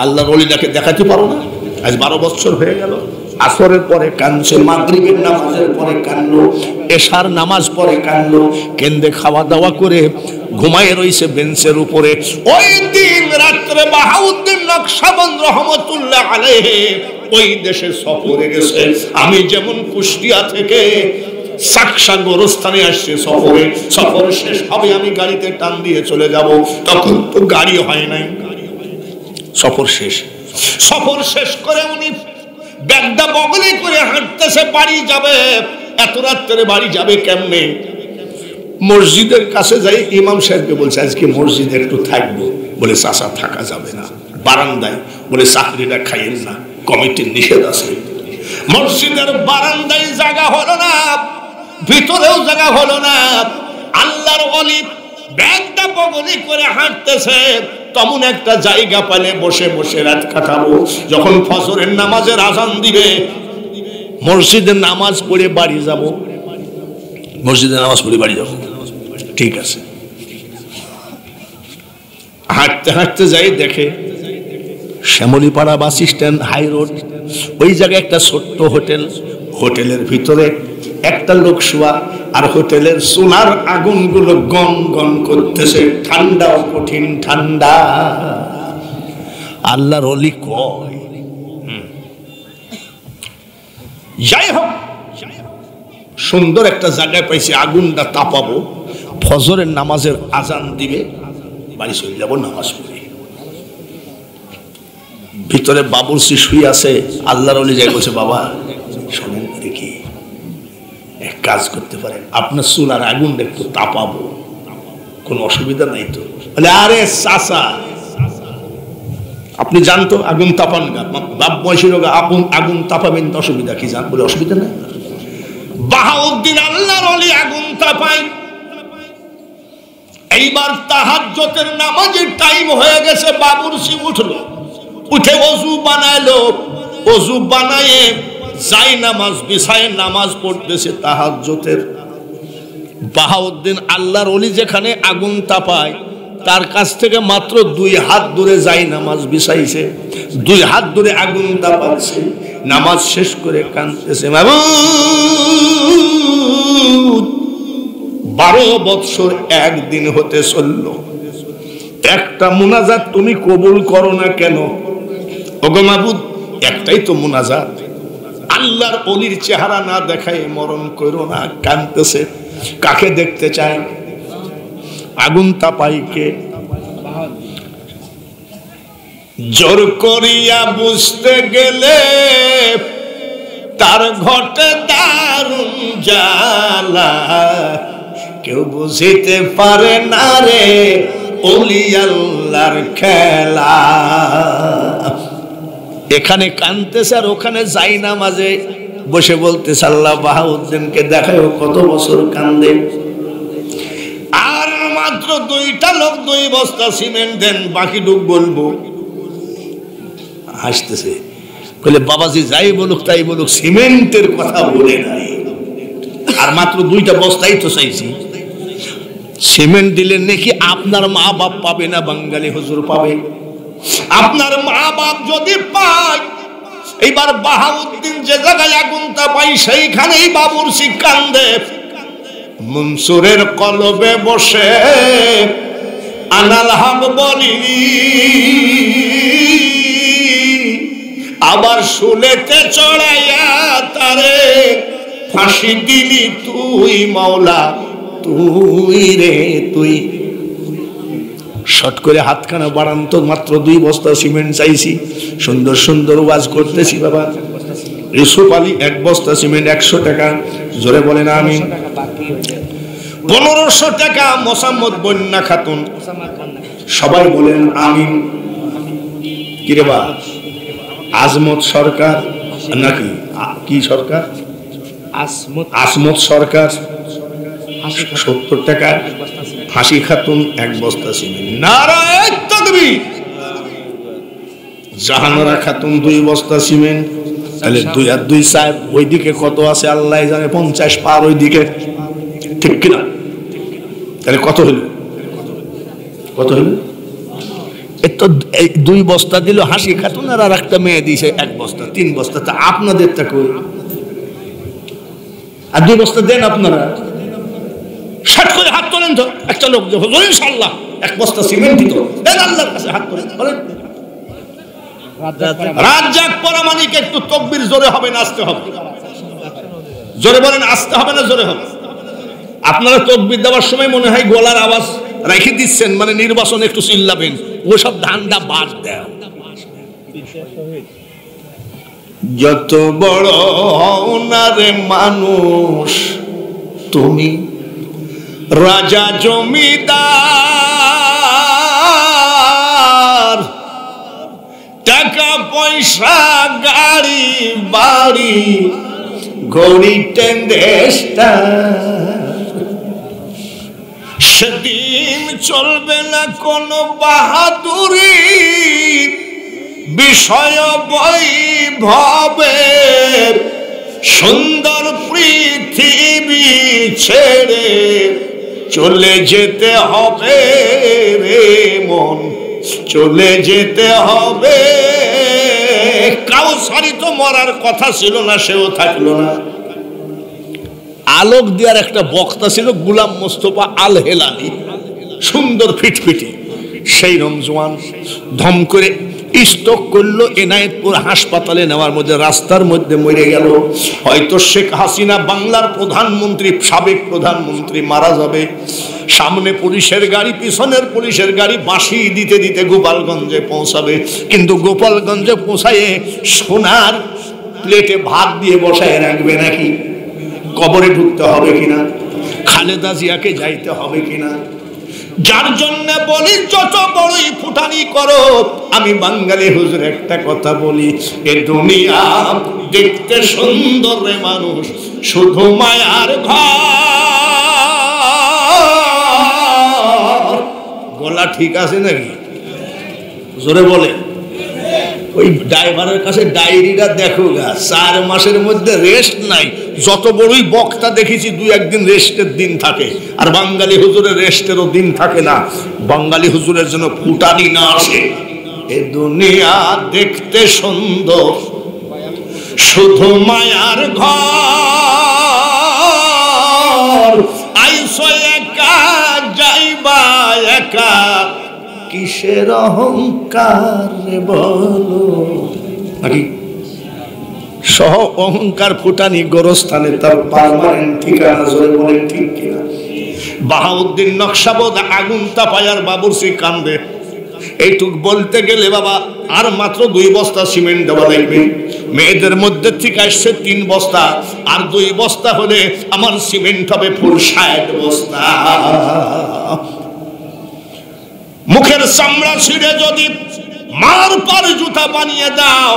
আল্লাহর ওলিটাকে দেখাতে পারো না? আজ 12 বছর হয়ে গেল। আসরের পরে কাঁদছে, মাগরিবের নামাজের পরে কাঁদলো, এশার নামাজ পরে কাঁদলো, কেন্দে খাওয়া দাওয়া করে ঘুমায় রইছে বেঞ্চের উপরে। ওই দিন রাত্রে বাহাউদ্দিন নকশবন্দ রহমতুল্লাহ আলাইহি ওই দেশে সফরে গেছে। আমি যেমন কুষ্টিয়া থেকে সাকসা গোরস্থানে আসছে সফরে, সফর শেষ হবে আমি গাড়িতে টান দিয়ে চলে যাব, তখন তো গাড়ি হয় নাই। সফর শেষ, সফর শেষ করে উনি ব্যাগটা বগলে করে হাঁটতেছে, বাড়ি যাবে। এত রাত্রে বাড়ি যাবে কেমনে? মসজিদের কাছে যাই, ইমাম সাহেবকে বলছে আজকে মসজিদে একটু থাকবো। বলে চাচা থাকা যাবে না, বারান্দায়। বলে চাকরিটা খাইয়েন না, কমিটির নিষেধ আছে। মসজিদের বারান্দায় জায়গা হলো না, ভিতরেও জায়গা হলো না। আল্লাহর ওলি ব্যাগটা বগলে করে হাঁটতেছে, তেমন একটা জায়গা পালে বসে বসে রাত কাটাবো। যখন ফজরের নামাজের আজান দিবে, মসজিদের নামাজ পড়ে বাড়ি যাব, মসজিদের নামাজ পড়ে বাড়ি যাব, ঠিক আছে। হাঁটতে হাঁটতে যাই, দেখে শ্যামলীপাড়া বাস স্ট্যান্ড, হাই রোড, ওই জায়গায় একটা ছোট্ট হোটেল। হোটেলের ভিতরে একটা লোক শোয়া, আর হোটেলের সোনার আগুনগুলো গন গন করতেছে, ঠান্ডাও কঠিন ঠান্ডা। আল্লাহর ওলি কয়, যাই হোক সুন্দর একটা জায়গায় পাইছি, আগুনটা তাপাবো, ফজরের নামাজের আজান দিবে, বাড়ি চলে যাবো নামাজ পড়ে। ভিতরে বাবুর্চি শুয়ে আছে। আল্লাহর ওলি যাই বলছে, বাবা শোনেন দেখি, এক কাজ করতে পারেন, আপনার চুলার আগুন একটু তাপাবো, কোনো অসুবিধা নাই তো? বলে আরে চাচা, আপনি জানতো আগুন তাপান গা, বাপ বয়সের আগুন তাপাবেন তো অসুবিধা কি? জান। বলে অসুবিধা নাই। বাহাউদ্দিন আল্লাহর ওলি আগুন তাপায়। এইবার তাহাজ্জুদের নামাজের টাইম হয়ে গেছে, বাবুর্চি উঠলো, উঠে ওযু বানাইলো, ওযু বানায়ে যাই নামাজ বিছায় নামাজ পড়তেছে তাহাজ্জুদের। বাহাউদ্দিন আল্লাহর ওলি যেখানে আগুন তাপায়, তার কাছ থেকে মাত্র 2 হাত দূরে যাই নামাজ বিছাইছে, 2 হাত দূরে আগুন তাপাচ্ছে। নামাজ শেষ করে কাঁদতেছে, মাবুদ 12 বছর একদিন হতে চলল, একটা মুনাজাত তুমি কবুল করো না কেন? ওগো মাবুদ, একটাই তো মুনাজাত, আল্লাহর অলির চেহারা না দেখায় মরণ করো না। কাঁদতেছে, কাকে দেখতে চায়? আগুন তাপাইকে জোর করিয়া বুঝতে গেলে তার ঘটে দারুণ জ্বালা, কেউ বুঝিতে পারে না রে ওলি আল্লাহর খেলা। এখানে কাঁদতেছে আর ওখানে যাই না মাঝে বসে বলতেছে আল্লাহ বাহাউদ্দিনকে দেখাও কত বছর কান্দে। আর মাত্র 2টা লোক 2 বস্তা সিমেন্ট দেন, বাকি লোক বলবো। হাসতেছে, বলে বাবাজি যাই বলুক তাই বলুক, সিমেন্টের কথা বলে নাই। আর মাত্র 2টা বস্তাই তো চাইছি। সিমেন্ট দিলে নাকি আপনার মা বাপ পাবে না, বাঙালি হুজুর পাবে। আপনার মা বাপ যদি পায়, এইবার বাহাউদ্দিন যে জায়গায় আগুনটা পাই সেইখানেই বাবুরচি কান্দে। মনসুরের কলবে বসে আনাল হাম বলি, আবার শুলেতে চড়াইয়া তারে ফাঁসি দিলি তুই মাওলা, তুই রে তুই। শট করে হাতখানা বাড়ান তো, মাত্র 2 বস্তা সিমেন্ট চাইছি, সুন্দর সুন্দর ওয়াজ করতেছি বাবা। ইউসুফ আলী 1 বস্তা সিমেন্ট 100 টাকা, জোরে বলেন আমিন। 1500 টাকা মোসাম্মদ বন্যা খাতুন, সবাই বলেন আমিন। কিরে বা আজমত সরকার নাকি কি সরকার? আসমত সরকার 70 টাকা। হাসি খাতুন 1 বস্তা সিমেন্ট। নারায়ে তাকবীর। জাহানারা খাতুন 2 বস্তা সিমেন্ট। তাহলে 2 আর 2 4, ওইদিকে কত আছে আল্লাহ জানে, 50 পার ওইদিকে, ঠিক কিনা? তাহলে কত হলো? কত হলো? এত 2 বস্তা দিল হাসি খাতুন, আর একটা মেয়ে দিয়েছে 1 বস্তা, 3 বস্তা। তা আপনাদেরটা কই? আর 2 বস্তা দেন আপনারা। ষাট করে হাত তোলেন তো, একটা লোক বলেন ইনশাআল্লাহ 1 বস্তা সিমেন্ট দিত, দেন আল্লাহর কাছে হাত তোলেন, বলেন। রাজ্জাক পরামানিক একটু তাকবীর জোরে হবে না আসতে হবে? জোরে বলেন, আসতে হবে না জোরে হবে? আপনারা তাকবীর দেওয়ার সময় মনে হয় গলার আওয়াজ রেখে দিচ্ছেন, মানে নির্বাচন একটু চিল্লাবেন, ওসব ধান্দা বাদ দেও। যত বড় হও না রে মানুষ তুমি, রাজা জমিদার, টাকা পয়সা গাড়ি বাড়ি ঘড়ি টেন্ডেস্টা, সেদিন চলবে না কোনো বাহাদুরি, বিষয় বৈভবে সুন্দর পৃথিবী ছেড়ে চলে যেতে হবে রে মন, চলে যেতে হবে। কাউসারি তো মরার কথা ছিল না, সেও থাকলো না। আলোক দেওয়ার একটা বক্তা ছিল গুলাম মোস্তফা আল হেলালি, সুন্দর ফিটফিটি, সেই রমজান ধম করে স্ট্রোক করলো, এনায়েতপুর হাসপাতালে নেওয়ার মধ্যে রাস্তার মধ্যে মরে গেল। হয়তো শেখ হাসিনা বাংলার প্রধানমন্ত্রী, সাবেক প্রধানমন্ত্রী মারা যাবে, সামনে পুলিশের গাড়ি, পিছনের পুলিশের গাড়ি বাঁশি দিতে দিতে গোপালগঞ্জে পৌঁছাবে। কিন্তু গোপালগঞ্জে পৌঁছায় সোনার প্লেটে ভাত দিয়ে বসায় রাখবে নাকি? কবরে ঢুকতে হবে কিনা? খালেদা জিয়াকে যাইতে হবে কিনা? যার জন্য বলি যত বড়ই ফুটানি করো, আমি বাঙালি হুজুর একটা কথা বলি, এ দুনিয়া দেখতে সুন্দর রে মানুষ, শুধু মায়ার ঘর। গলা ঠিক আছে নাকি? জোরে বলে। ওই ড্রাইভারের কাছে ডায়েরিটা দেখো গা, 4 মাসের মধ্যে রেস্ট নাই। যত বড়ই বক্তা দেখেছি 2-1 দিন রেস্টের দিন থাকে, আর বাঙালি হুজুরের রেস্টেরও দিন থাকে না। বাঙালি হুজুরের জন্য ফুটানি না আসে। এ দুনিয়া দেখতে সুন্দর, শুধু মায়ার ঘর। আইসো একা যাইবা একা, কিসের অহংকার বলো নাকি? সহ অহংকার ফুটানি গোরস্থানে তার পার্মানেন্ট ঠিকানা, জোরে বলেন ঠিক কিনা? বাহাউদ্দিন নকশাবন্দ আগুন তাপায়ার বাবুরচি কান্দে। এইটুক বলতে গেলে বাবা আর মাত্র 2 বস্তা সিমেন্ট দেওয়া লাগবে। মেয়েদের মধ্যে থেকে আসছে 3 বস্তা, আর 2 বস্তা হলে আমার সিমেন্ট হবে ফুল 60 বস্তা। মুখের চামড়া ছিঁড়ে যদি মার পর জুতা বানিয়ে দাও,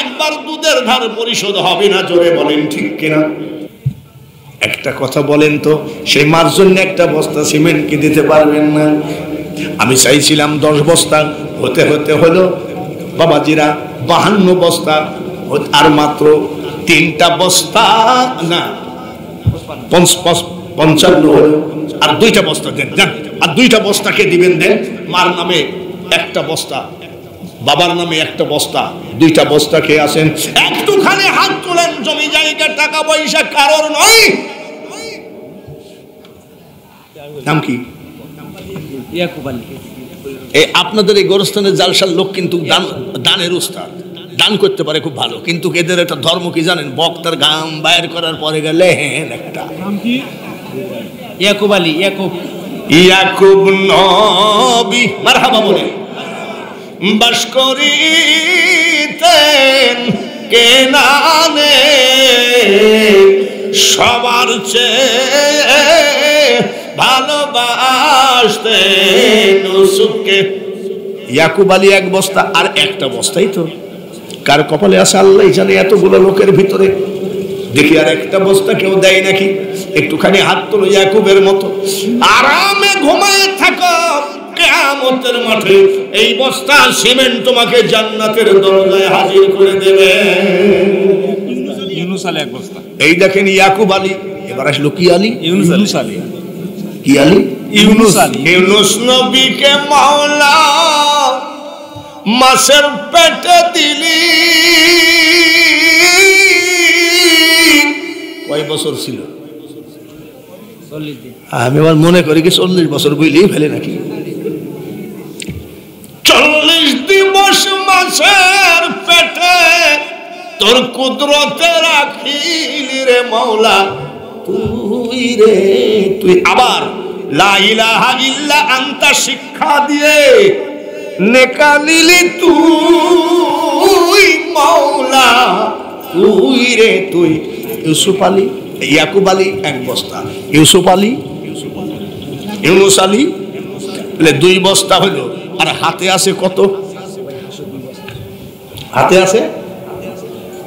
একবার দুধের ধার পরিশোধ হবে না, জোরে বলেন ঠিক কিনা? একটা কথা বলেন তো, সেই মার জন্য একটা বস্তা সিমেন্ট কি দিতে পারবেন না? আমি চাইছিলাম 10 বস্তা, হতে হতে হলো বাবাজিরা 52 বস্তা, আর মাত্র 3টা বস্তা না 55 হলো। আর 2টা বস্তা দেন, দেন। আর 2টা বস্তাকে দিবেন, দেন। মার নামে একটা বস্তা, বাবার নামে একটা বস্তা, 2টা বস্তা খেয়ে আসেন। একটুখানি হাত তোলেন, জমি জায়গা টাকা পয়সা কারোর নয়। নাম কি? এই আপনাদের এই গোরস্থানের জালসার লোক কিন্তু দানের উস্তাদ, দান করতে পারে খুব ভালো, কিন্তু এদের একটা ধর্ম কি জানেন? বক্তার গাম বাইর করার পরে গেলে একটা নাম কি? ইয়াকুব আলী। ইয়াকুব নবী মারহাবা বলে বাস করিতেন কেনানে, সবার চেয়ে ভালোবাসতেন ইউসুফকে। ইয়াকুব আলী 1 বস্তা, আর একটা বস্তাই তো কার কপালে আছে আল্লাহ জানে। এতগুলো লোকের ভিতরে দেখি আর একটা বস্তা কেউ দেয় নাকি? একটুখানি হাত তোলো ইয়াকুবের মতো, আরামে ঘুমায় থাকো, কিয়ামতের মাঠে এই বস্তা সিমেন্ট তোমাকে জান্নাতের দরজায় হাজির করে দেবে। ইউনুস আলী 1 বস্তা। এই দেখেন ইয়াকুব আলী। এবার আসলো কি আলী? ইউনুস আলী। কি আলী? ইউনুস আলী। ইউনুস নবীকে মাওলা মাছের পেটে দিলি, কয় বছর ছিল? আমি আবার মনে করি কি 40 বছর বইলেই ফেলে নাকি। 40 দিবস মাছের পেটে তোর কুদরতে রাখিলি রে মাওলা, তুই রে তুই। আবার লা ইলাহা ইল্লা আনতা শিক্ষা দিয়ে নেকালিলি তুই মাওলা, তুই রে তুই। ইউসুফ আলী, ইয়াকুব আলী 1 বস্তা, ইউসুফ আলী, ইউনুস আলী 2 বস্তা হলো। আর হাতে আছে কত? হাতে আছে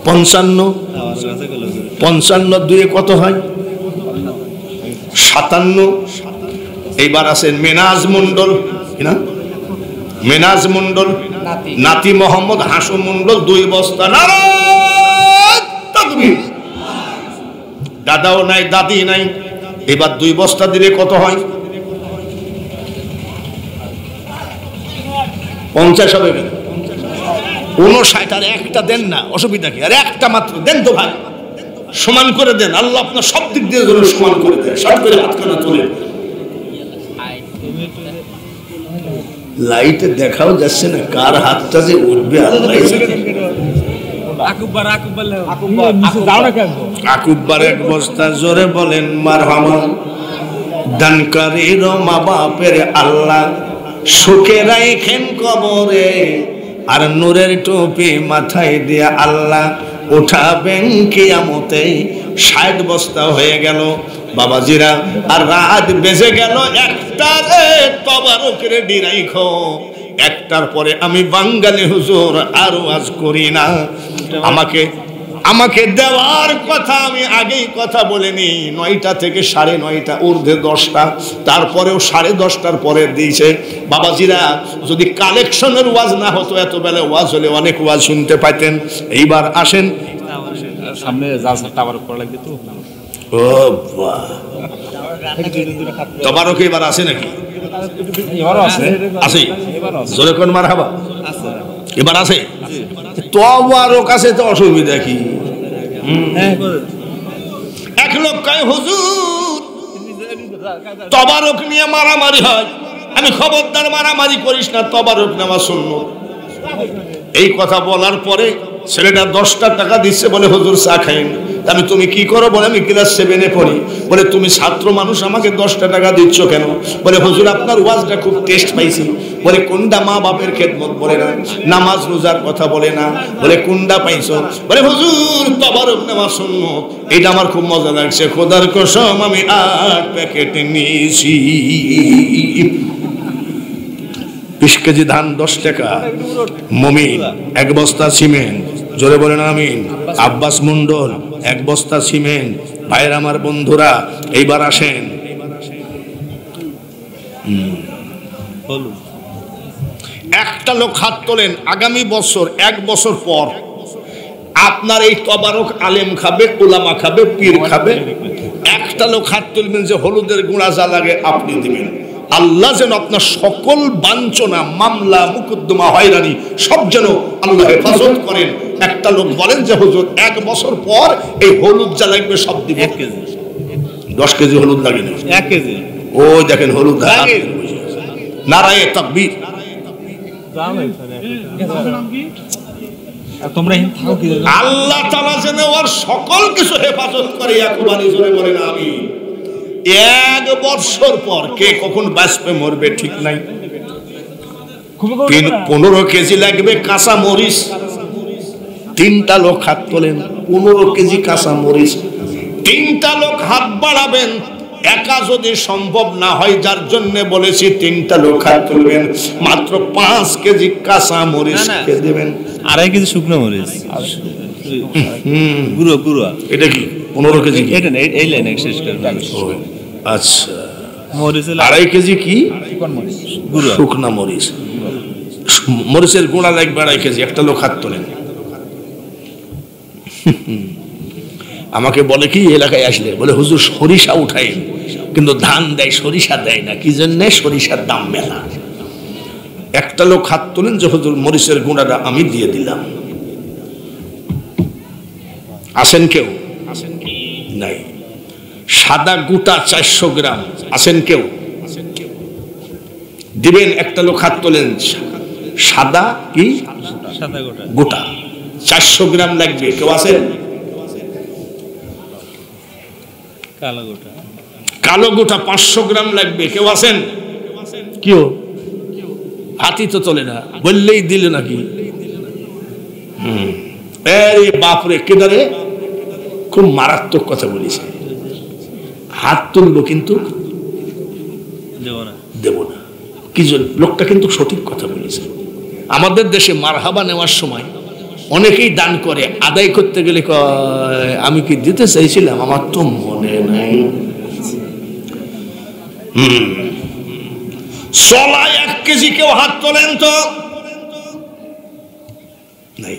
55। 55 2 কত হয়? 57। এইবার আছেন মেনাজ মন্ডল, না মেনাজ মন্ডল, নাতি মোহাম্মদ হাসু মন্ডল 2 বস্তা। নারায়ণ তাকবীর। দাদাও নাই, দাদি নাই। এবার 2 বস্তা দিলে কত হয়? 50 হবে। 59। আর একটা দেন না, অসুবিধা কি? আর একটা মাত্র দেন তো ভাই, সমান করে দেন। আল্লাহ আপনার সব দিক দিয়ে যেন সমান করে দেন। সব করে হাতখানা তোলেন। লাইটে দেখাও যাচ্ছে না কার হাতটা যে উঠবে আল্লাহ। আকুব্বার 1 বস্তা, জোরে বলেন মারহামা। দানকারীর মা বাপের আল্লাহ সুখে রাখেন কবরে, আর নূরের টুপি মাথায় দিয়া আল্লাহ উঠাবেন কিয়ামতে। 60 বস্তা হয়ে গেল বাবাজিরা। আর রাত বেজে গেল 1টারে, তবারকের ডিরাইখো। 1টার পরে আমি বাঙালি হুজুর আর ওয়াজ করি না। আমাকে দেওয়ার কথা আমি আগেই কথা বলিনি। 9টা থেকে 9:30 ঊর্ধ্বে 10টা, তারপরেও 10:30টার পরে দিয়েছে। বাবাজিরা যদি কালেকশনের ওয়াজ না হতো, এত বেলা ওয়াজ হলে অনেক ওয়াজ শুনতে পাইতেন। এইবার আসেন সামনে জালসা টাওয়ার করা লাগবে তো। ও বাহ, তবারক এবার আছে নাকি? এবারও আছে। আছে, জোরে কোন মারহাবা। এবার আছে তবারক আছে, তো অসুবিধা কি? এক লোক কয় হুজুর তবারক নিয়ে মারামারি হয়। আমি খবরদার মারামারি করিস না, তবারক নেওয়া সুন্নাত। এই কথা বলার পরে ছেলেটা 10টা টাকা দিচ্ছে, বলে হুজুর চা খাইন। আমি তুমি কি করো? বলে আমি ক্লাস 7-এ পড়ি। বলে তুমি ছাত্র মানুষ, আমাকে 10টা টাকা দিচ্ছ কেন? বলে হুজুর আপনার ওয়াজটা খুব টেস্ট পাইছি। বলে কোনটা? মা বাপের খেদমত বলে না, নামাজ রোজার কথা বলে না। বলে কোনটা পাইছো? বলে হুজুর তাবারক নামাজ সুন্নত, এটা আমার খুব মজা লাগছে, খোদার কসম আমি 8 প্যাকেট নিয়েছি। 20 কেজি ধান 10 টাকা। মমিন 1 বস্তা সিমেন্ট, জোরে বলেন আমিন। আব্বাস মন্ডল 1 বস্তা সিমেন্ট। ভাইয়ের আমার বন্ধুরা এইবার আসেন, একটা লোক হাত তোলেন, আগামী বছর 1 বছর পর আপনার এই তবারক আলেম খাবে, উলামা খাবে, পীর খাবে। একটা লোক হাত তুলবেন যে হলুদের গুঁড়া যা লাগে আপনি দিবেন। আল্লাহ যেন আপনার সকল বাঞ্ছনা, মামলা, মুকদ্দমা, হয়রানি সব যেন আল্লাহ হেফাজত করেন। একটা লোক বলেন যে হুজুর 1 বছর পর এই হলুদ যা লাগবে সব দিব। 1 কেজি 10 কেজি হলুদ লাগে না, 1 কেজি ওই দেখেন হলুদ। নারায়ে তাকবীর। তোমরা থাকো কি? আল্লাহ তাআলা যেন ওর সকল কিছু হেফাজত করে। একবারই জোরে বলেন আমিন। 1 বছর পর কে কখন বাঁচবে মরবে ঠিক নাই। 15 কেজি লাগবে কাঁচা মরিচ। 3টা লোক হাত তোলেন, 15 কেজি কাঁচা মরিচ। 3টা লোক হাত বাড়াবেন। একা যদি সম্ভব না হয়, যার জন্য বলেছি 3টা লোক হাত তুলবেন, মাত্র 5 কেজি কাঁচা মরিচ কে দেবেন। 2.5 কেজি শুকনো মরিচ গুঁড়ো গুঁড়ো। এটা কি 15 কেজি? এটা না, এই লাইন শেষ করবেন। আচ্ছা, মরিচ 2.5 কেজি কি গুঁড়ো, শুকনা মরিচ। মরিচের গুঁড়া লাগবে 2.5 কেজি। একটা লোক হাত তোলেন। আমাকে বলে কি এলাকায় আসলে, বলে হুজুর সরিষা উঠাই, কিন্তু ধান দেয়, সরিষা দেয় না। কি জন্যে? সরিষার দাম মেলা। একটা লোক হাত তোলেন যে হুজুর মরিচের গুঁড়াটা আমি দিয়ে দিলাম। আসেন কেউ? নাই। সাদা গোটা 400 গ্রাম আসেন কেউ? দিবেন? একটা লোক হাত তোলেন। সাদা কি? সাদা গোটা গোটা 400 গ্রাম লাগবে, কেউ আছেন? কালো গোটা, কালো গোটা 500 গ্রাম লাগবে, কেউ আছেন? কেউ হাতি তো তোলে না, বললেই দিলে নাকি। আরে বাপরে, কেদারে খুব মারাত্মক কথা বলেছে। হাত তুলবো কিন্তু দেব না। কি জন্য? লোকটা কিন্তু সঠিক কথা বলেছে। আমাদের দেশে মারহাবা নেওয়ার সময় অনেকেই দান করে, আদায় করতে গেলে কয় আমি কি দিতে চাইছিলাম, আমার তো মনে নাই। সলাই 1 কেজি কেউ হাত তোলেন তো? নাই।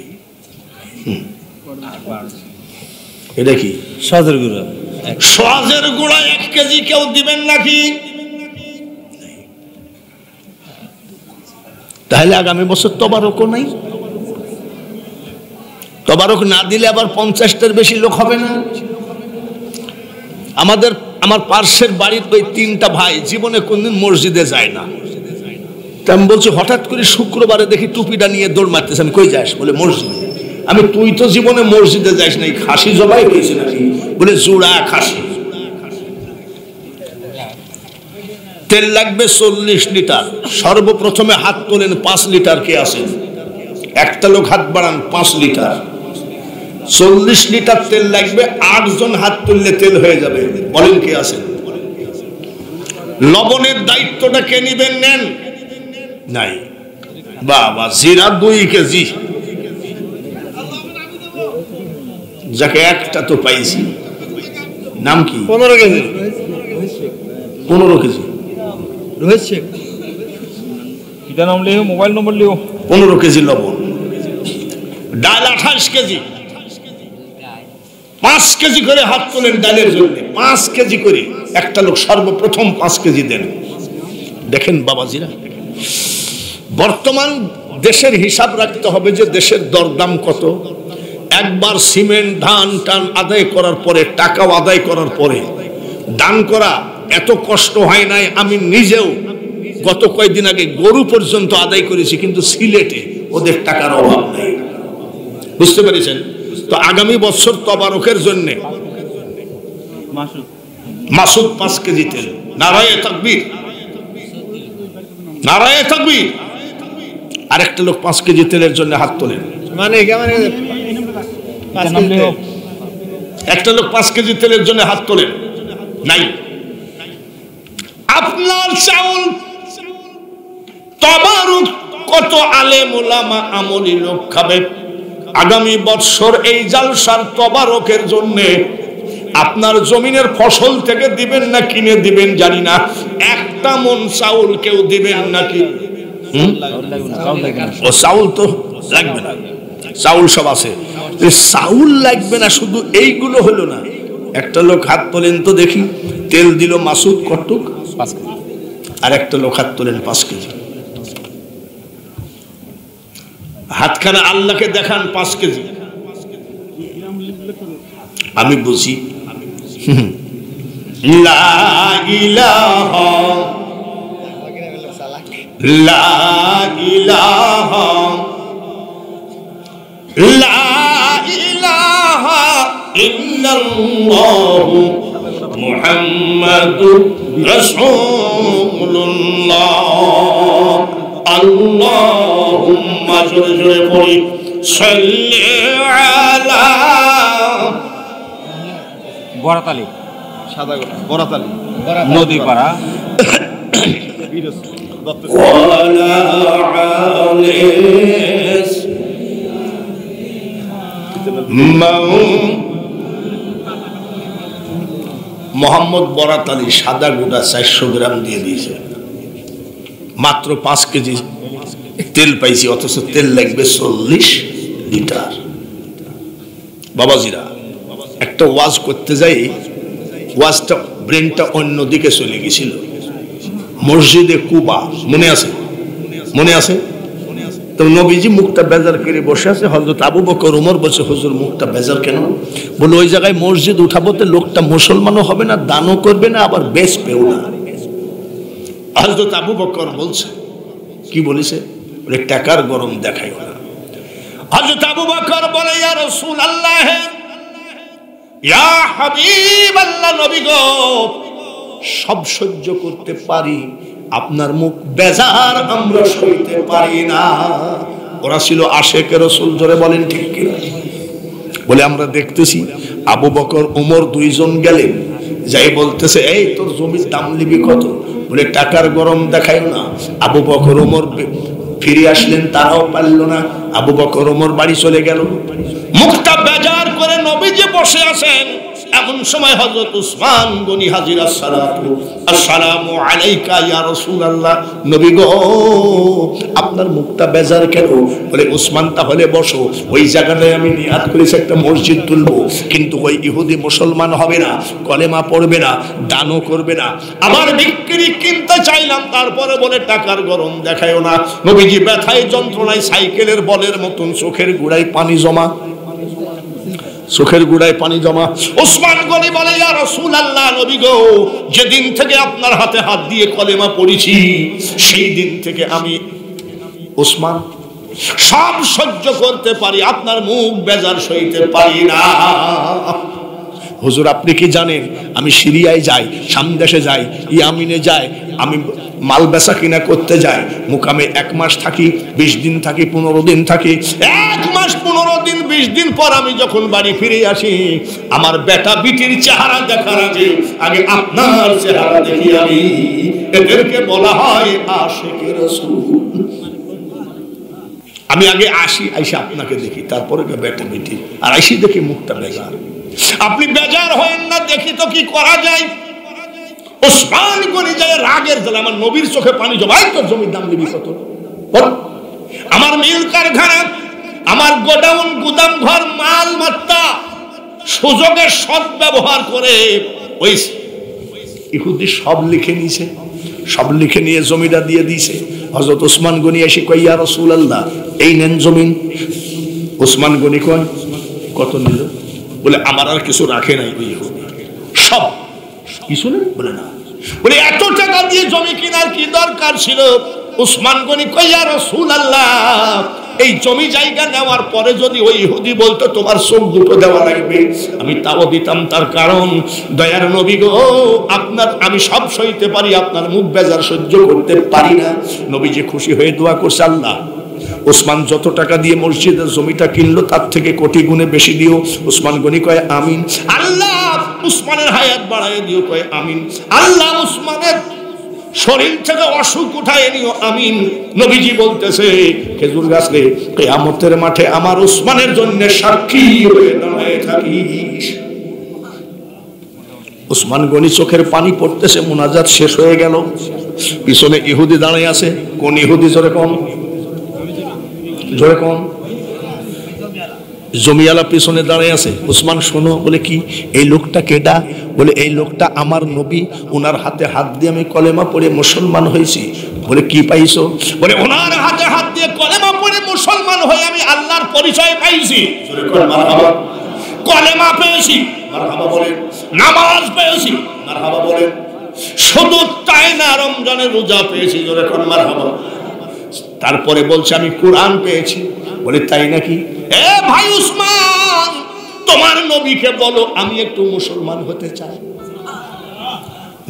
এটা কি? সজের গুঁড়ো। সজের গুঁড়া 1 কেজি কেউ দিবেন নাকি? তাহলে আগামী বছর তবারকও নাই। তবারক না দিলে আবার 50টার বেশি লোক হবে না। আমার পার্শ্বের বাড়ির ওই 3টা ভাই জীবনে কোনদিন মসজিদে যায় না। তা আমি বলছি, হঠাৎ করে শুক্রবারে দেখি টুপিটা নিয়ে দৌড় মারতেছে। আমি কই যাস? বলে মসজিদে। আমি তুই তো জীবনে মসজিদে যাস নাই, খাসি জবাই হয়েছে নাকি? বলে জোড়া খাসি। তেল লাগবে 40 লিটার। সর্বপ্রথমে হাত তোলেন 5 লিটার কে আছেন? একটা লোক হাত বাড়ান, 5 লিটার। 40 লিটার তেল লাগবে। 8 জন হাত তুললে তেল হয়ে যাবে। বলেন কে আছেন? লবণের দায়িত্বটা কে নিবেন? নেন? নাই। বাবা, জিরা 2 কেজি। যাকে একটা তো পাইছি, নাম কি? 15 কেজি 15 কেজি রোহিত শেখ। পিতা নাম লিও, মোবাইল নম্বর লিও। 15 কেজি লবণ। ডাল 28 কেজি। 5 কেজি করে হাত তোলেন ডালের জন্য। 5 কেজি করে একটা লোক সর্বপ্রথম 5 কেজি দেন। দেখেন বাবাজিরা, বর্তমান দেশের হিসাব রাখতে হবে যে দেশের দরদাম কত। একবার সিমেন্ট, ধান টান আদায় করার পরে, টাকাও আদায় করার পরে দান করা এত কষ্ট হয় নাই। আমি নিজেও গত কয়েকদিন আগে গরু পর্যন্ত আদায় করেছি, কিন্তু সিলেটে ওদের টাকার অভাব নাই। বুঝতে পেরেছেন? তো আগামী বছর তবারকের জন্য মাসুদ 5 কেজি তেল। নারায়ে তাকবীর, নারায়ে তাকবীর। আরেকটা লোক 5 কেজি তেলের জন্য হাত তোলেন। মানে একটা লোক 5 কেজি তেলের জন্য হাত তোলেন। নাই। আপনার চাউল তবারক কত আলেম ওলামা আমলি লোক খাবে। আগামী বছর এই জালসার তবারকের জন্য আপনার জমিনের ফসল থেকে দিবেন না কিনে দিবেন জানি না, একটা মন চাউল কেউ দিবেন নাকি? ও চাউল তো লাগবে না, চাউল সব আছে। চাউল লাগবে না, শুধু এইগুলো হলো না। একটা লোক হাত তোলেন তো দেখি, তেল দিল মাসুদ কটুক? 5 কেজি। আর একটা লোক হাত তোলেন 5 কেজি। হাতখানা আল্লাহকে দেখান 5 কেজি। আমি বুঝি লা ইলাহা লা ইলাহা লা ইলাহা ইল্লাল্লাহু মুহাম্মাদুর রাসূলুল্লাহ। আল্লাহুম্মা জোরে জোরে পড়ি সাল্লি আলা বরাতালি, সাদা বরাতালি, নদী পাড়া, ওয়ালা আলিস মোহাম্মদ বরাত আলী সাদা গোটা 400 গ্রাম দিয়ে দিয়েছে। মাত্র 5 কেজি তেল পাইছি, অথচ তেল লাগবে 40 লিটার। বাবাজিরা, একটা ওয়াজ করতে যাই, ওয়াজটা ব্রেনটা অন্যদিকে চলে গেছিল। মসজিদে কুবা মনে আছে? মনে আছে তো? নবীজি মুখটা বেজার করে বসে আছে, হযরত আবু বকর ওমর বসে, হুজুর মুখটা বেজার কেন? বলে ওই জায়গায় মসজিদ উঠাবোতে লোকটা মুসলমানও হবে না, দানও করবে না, আবার বেশ পেও না। হযরত আবু বকর বলছে, কি বলেছে? বলে টাকার গরম দেখাইও না। হযরত আবু বকর বলে, ইয়া রাসূলুল্লাহ, ইয়া হাবিবাল্লাহ, নবী গো, সব সহ্য করতে পারি, আপনার মুখ বেজার আমরা সইতে পারি না। ওরা ছিল আশেকে রাসূল, জোরে বলেন ঠিক কিনা? বলে আমরা দেখতেছি আবু বকর ওমর দুইজন গেলেন, যাই বলতেছে, এই তোর জমির দাম নিবি কত? বলে টাকার গরম দেখাইও না। আবু বকর ওমর ফিরে আসলেন, তারাও পারল না। আবু বকর ওমর বাড়ি চলে গেল, মুখটা বেজার করে। নবীজি বসে আছেন, এমন সময় হযরত উসমান গনি হাজির। আসসালামু আলাইকা ইয়া রাসূলুল্লাহ। নবী গো, আপনার মুখটা বেজার কেন? বলে উসমান, তাহলে বসো, ওই জায়গাটায় আমি নিয়াত করেছি একটা মসজিদ তুলবো, কিন্তু ওই ইহুদি মুসলমান হবে না, কলেমা পড়বে না, দানও করবে না। আমার বিক্রি কিনতে চাইলাম, তারপরে বলে টাকার গরম দেখায়ও না। নবীজি ব্যথায় যন্ত্রণায় সাইকেলের বলের মতন চোখের গোড়ায় পানি জমা, চোখের গোড়ায় পানি জমা। উসমান গনি বলে, ইয়া রাসূলুল্লাহ, নবী গো, যেদিন থেকে আপনার হাতে হাত দিয়ে কলেমা পড়েছি, সেই দিন থেকে আমি উসমান সব সহ্য করতে পারি, আপনার মুখ বেজার সইতে পারি না। হুজুর, আপনি কি জানেন আমি সিরিয়ায় যাই, সামদেশে যাই, ইয়ামিনে যাই, আমি মাল বেচা কিনা করতে যাই, মুকামে 1 মাস থাকি, 20 দিন থাকি, 15 দিন থাকি। 1 মাস 15 দিন 20 দিন পর আমি যখন বাড়ি ফিরে আসি, আমার বেটা বিটির চেহারা দেখার আগে আপনার চেহারা দেখি আমি। এদেরকে বলা হয় আশিকে রাসূল। আমি আগে আসি, আইসা আপনাকে দেখি, তারপরে বেটা বিটি, আর আইসি দেখি মুখটা বেজার। আপনি বেজার হয়েন না, দেখি তো কি করা যায়। উসমান গনি যায় রাগের জ্বালা, আমার নবীর চোখে পানি জমাই, তোর জমির দাম নিবি কত? আমার মিল কারখানা, আমার গোডাউন, গুদাম ঘর, মাল মাত্তা, সুযোগের সৎ ব্যবহার করে ওই ইহুদি সব লিখে নিয়েছে, সব লিখে নিয়ে জমিটা দিয়ে দিয়েছে। হযরত উসমান গনি এসে কয়, ইয়া রাসূলুল্লাহ, এই নেন জমিন। উসমান গনি কয়, কত নিল? বলে আমার আর কিছু রাখে নাই ওই ইহুদি, সব কিছু নেই। বলে না, বলে এত টাকা দিয়ে জমি কেনার কি দরকার ছিল? উসমান গনি কয়, ইয়া রাসূলুল্লাহ, এই জমি জায়গা নেওয়ার পরে যদি ওই ইহুদি বলতো তোমার চোখ দুটো দেওয়া লাগবে, আমি তাও দিতাম। তার কারণ দয়ার নবী গো, আপনার আমি সব সইতে পারি, আপনার মুখ বেজার সহ্য করতে পারি না। নবীজি খুশি হয়ে দোয়া করছে, আল্লাহ ওসমান যত টাকা দিয়ে মসজিদের জমিটা কিনলো তার থেকে কোটি গুণে বেশি দিও। ওসমান গনি কয় আমিন। আল্লাহ উসমানের হায়াত বাড়ায় দিও, কয় আমিন। আল্লাহ উসমানের শরীর থেকে অসুখ উঠায় নিও, আমিন। নবীজি বলতেছে খেজুর গাছ রে, কিয়ামতের মাঠে আমার উসমানের জন্য সাক্ষী হয়ে দাঁড়ায় থাকিস। উসমান গনি চোখের পানি পড়তেছে, মুনাজাত শেষ হয়ে গেল। পিছনে ইহুদি দাঁড়িয়ে আছে। কোন ইহুদি? জোরে কম, জোরে কম। জমিয়ালা পিছনে দাঁড়িয়ে আছে। উসমান শোনো, বলে কি? এই লোকটা কেডা? বলে এই লোকটা আমার নবী, ওনার হাতে হাত দিয়ে আমি কলেমা পড়ে মুসলমান হয়েছি। বলে কি পাইছো? বলে ওনার হাতে হাত দিয়ে কলেমা পড়ে মুসলমান হয়ে আমি আল্লাহর পরিচয় পাইছি। জোরে কর মারহাবা। কলেমা পেয়েছি, মারহাবা বলেন। নামাজ পেয়েছি, মারহাবা বলেন। শুধু তাই না, রমজানের রোজা পেয়েছি, জোরে কর মারহাবা। তারপরে বলছে আমি কোরআন পেয়েছি। বলে তাই নাকি? এ ভাই উসমান, তোমার নবীকে বলো আমি একটু মুসলমান হতে চাই।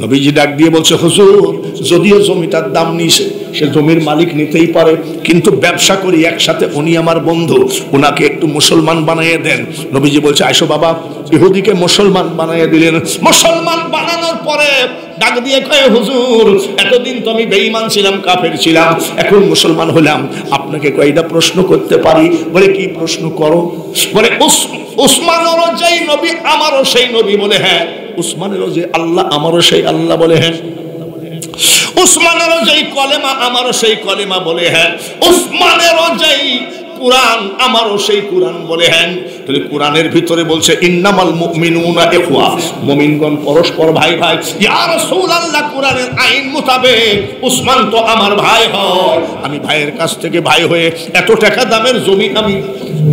নবীজি ডাক দিয়ে বলছে, হুজুর যদিও জমিটার দাম নিছে, সে জমির মালিক নিতেই পারে, কিন্তু ব্যবসা করি একসাথে, উনি আমার বন্ধু, ওনাকে একটু মুসলমান বানিয়ে দেন। নবীজি বলছে আইসো বাবা। ইহুদিকে মুসলমান বানিয়ে দিলেন। মুসলমান বানানোর পরে ডাক দিয়ে কয়, হুজুর এতদিন তো আমি বেঈমান ছিলাম, কাফের ছিলাম, এখন মুসলমান হলাম, আপনাকে কয়টা প্রশ্ন করতে পারি? বলে কি প্রশ্ন করো? বলে উসমানেরও যেই নবী আমারও সেই নবী। বলে হ্যাঁ। উসমানেরও যে আল্লাহ আমারও সেই আল্লাহ। বলে হ্যাঁ। উসমানেরও যেই কলেমা আমারও সেই কলেমা। বলে হ্যাঁ। উসমানেরও যেই কুরআন আমারও সেই কুরআন। বলে হ্যাঁ। তাহলে কোরআনের ভিতরে বলছে ইন্নামাল মুমিনুনা ইখওয়া, মুমিনগণ পরস্পর ভাই ভাই। ইয়া রাসূলুল্লাহ, কোরআনের আইন মোতাবেক উসমান তো আমার ভাই হয়, আমি ভাইয়ের কাছ থেকে ভাই হয়ে এত টাকা দামের জমি আমি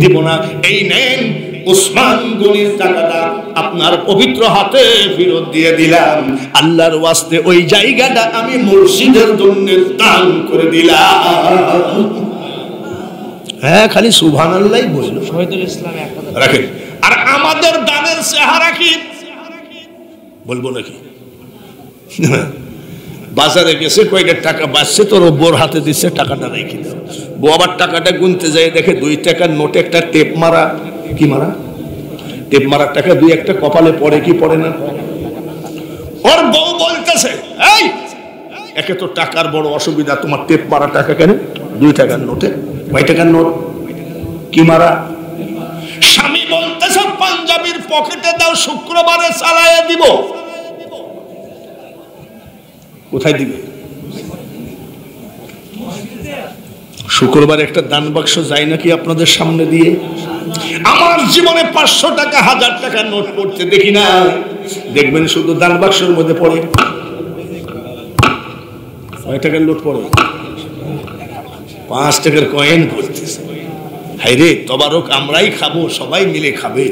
দিব না। এই নেন উসমান গনির টাকাটা আপনার পবিত্র হাতে ফেরত দিয়ে দিলাম। আল্লাহর ওয়াস্তে ওই জায়গাটা আমি মসজিদের জন্য দান করে দিলাম। হ্যাঁ, খালি সুবহানাল্লাহই বলল। শহীদুল ইসলাম রাখেন। আর আমাদের দানের চেহারা কি বলবো নাকি? বাজারে গেছে, কয়েকটা টাকা বাঁচছে, তোর বোর হাতে দিচ্ছে, টাকাটা রেখে দাও। বউ আবার টাকাটা গুনতে যায়, দেখে 2 টাকার নোটে একটা টেপ মারা। কি মারা? টেপ মারার টাকা 2-1টা কপালে পড়ে কি পড়ে না? ওর বউ বলতেছে, এই একে তো টাকার বড় অসুবিধা, তোমার টেপ মারা টাকা কেন? 2 টাকার নোটে। কয় টাকার নোট? কি মারা? স্বামী বলতেছে পাঞ্জাবির পকেটে দাও, শুক্রবারে চালাইয়ে দিব। কোথায় দিবে? শুক্রবার একটা দান বাক্স যায় নাকি আপনাদের সামনে দিয়ে? আমার জীবনে 500 টাকা 1000 টাকার নোট পড়তে দেখি না। দেখবেন শুধু দান বাক্সের মধ্যে পড়ে। কয় টাকার নোট পড়ে? 5 টাকার কয়েন পড়তেছে। হাই রে, তবারক আমরাই খাবো, সবাই মিলে খাবে।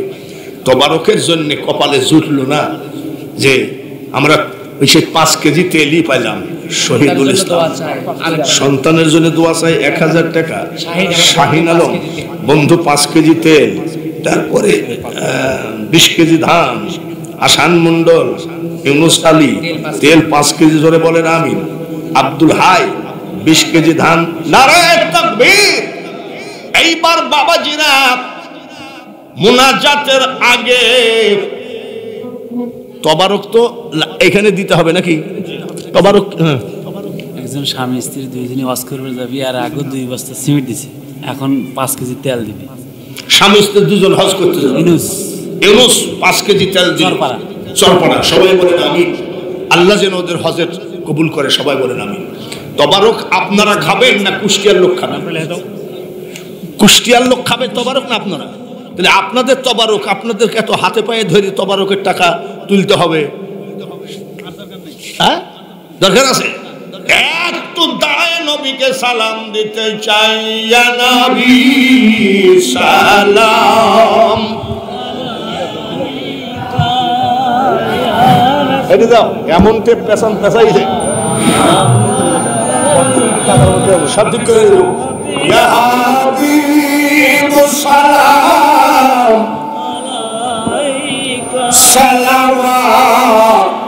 তবারকের জন্য কপালে জুটলো না যে আমরা ওই সে 5 কেজি তেলই পাইলাম। শহীদুল ইসলাম সন্তানের জন্য দোয়া চাই 1000 টাকা। শাহিন আলম বন্ধু 5 কেজি তেল, তারপরে 20 কেজি ধান। আসান মন্ডল, ইউনুস আলী তেল 5 কেজি, জোরে বলেন আমিন। আব্দুল হাই 20 কেজি ধান। নারায়ে তাকবীর। এইবার বাবাজিরা মুনাজাতের আগে তবারক তো এখানে দিতে হবে নাকি? তবারক একজন স্বামী স্ত্রী দুইজনই ওয়াজ করবে যাবি, আর আগে 2 বস্তা সিমেন্ট দিছে, এখন 5 কেজি তেল দিবে। স্বামী স্ত্রী দুজন হজ করতে যাবে। ইউনুস 5 কেজি তেল দিল। চরপাড়া সবাই বলেন আমিন। আল্লাহ যেন ওদের হজের কবুল করে, সবাই বলেন আমিন। তবারক আপনারা খাবেন না কুষ্টিয়ার লোক খাবেন? কুষ্টিয়ার লোক খাবে তবারক না আপনারা? তাহলে আপনাদের তবারক, আপনাদেরকে এত হাতে পায়ে ধরে তবারকের টাকা তুলতে হবে? হ্যাঁ, দরকার আছে? একটু দাঁড়ায় নবীকে সালাম দিতে চাই। ইয়া নবী সালাম। এটা দাও, এমন টেপ পেছাইছে সব ঠিক করে দেবো। ইয়া হাবিব সালাম সালাওয়াত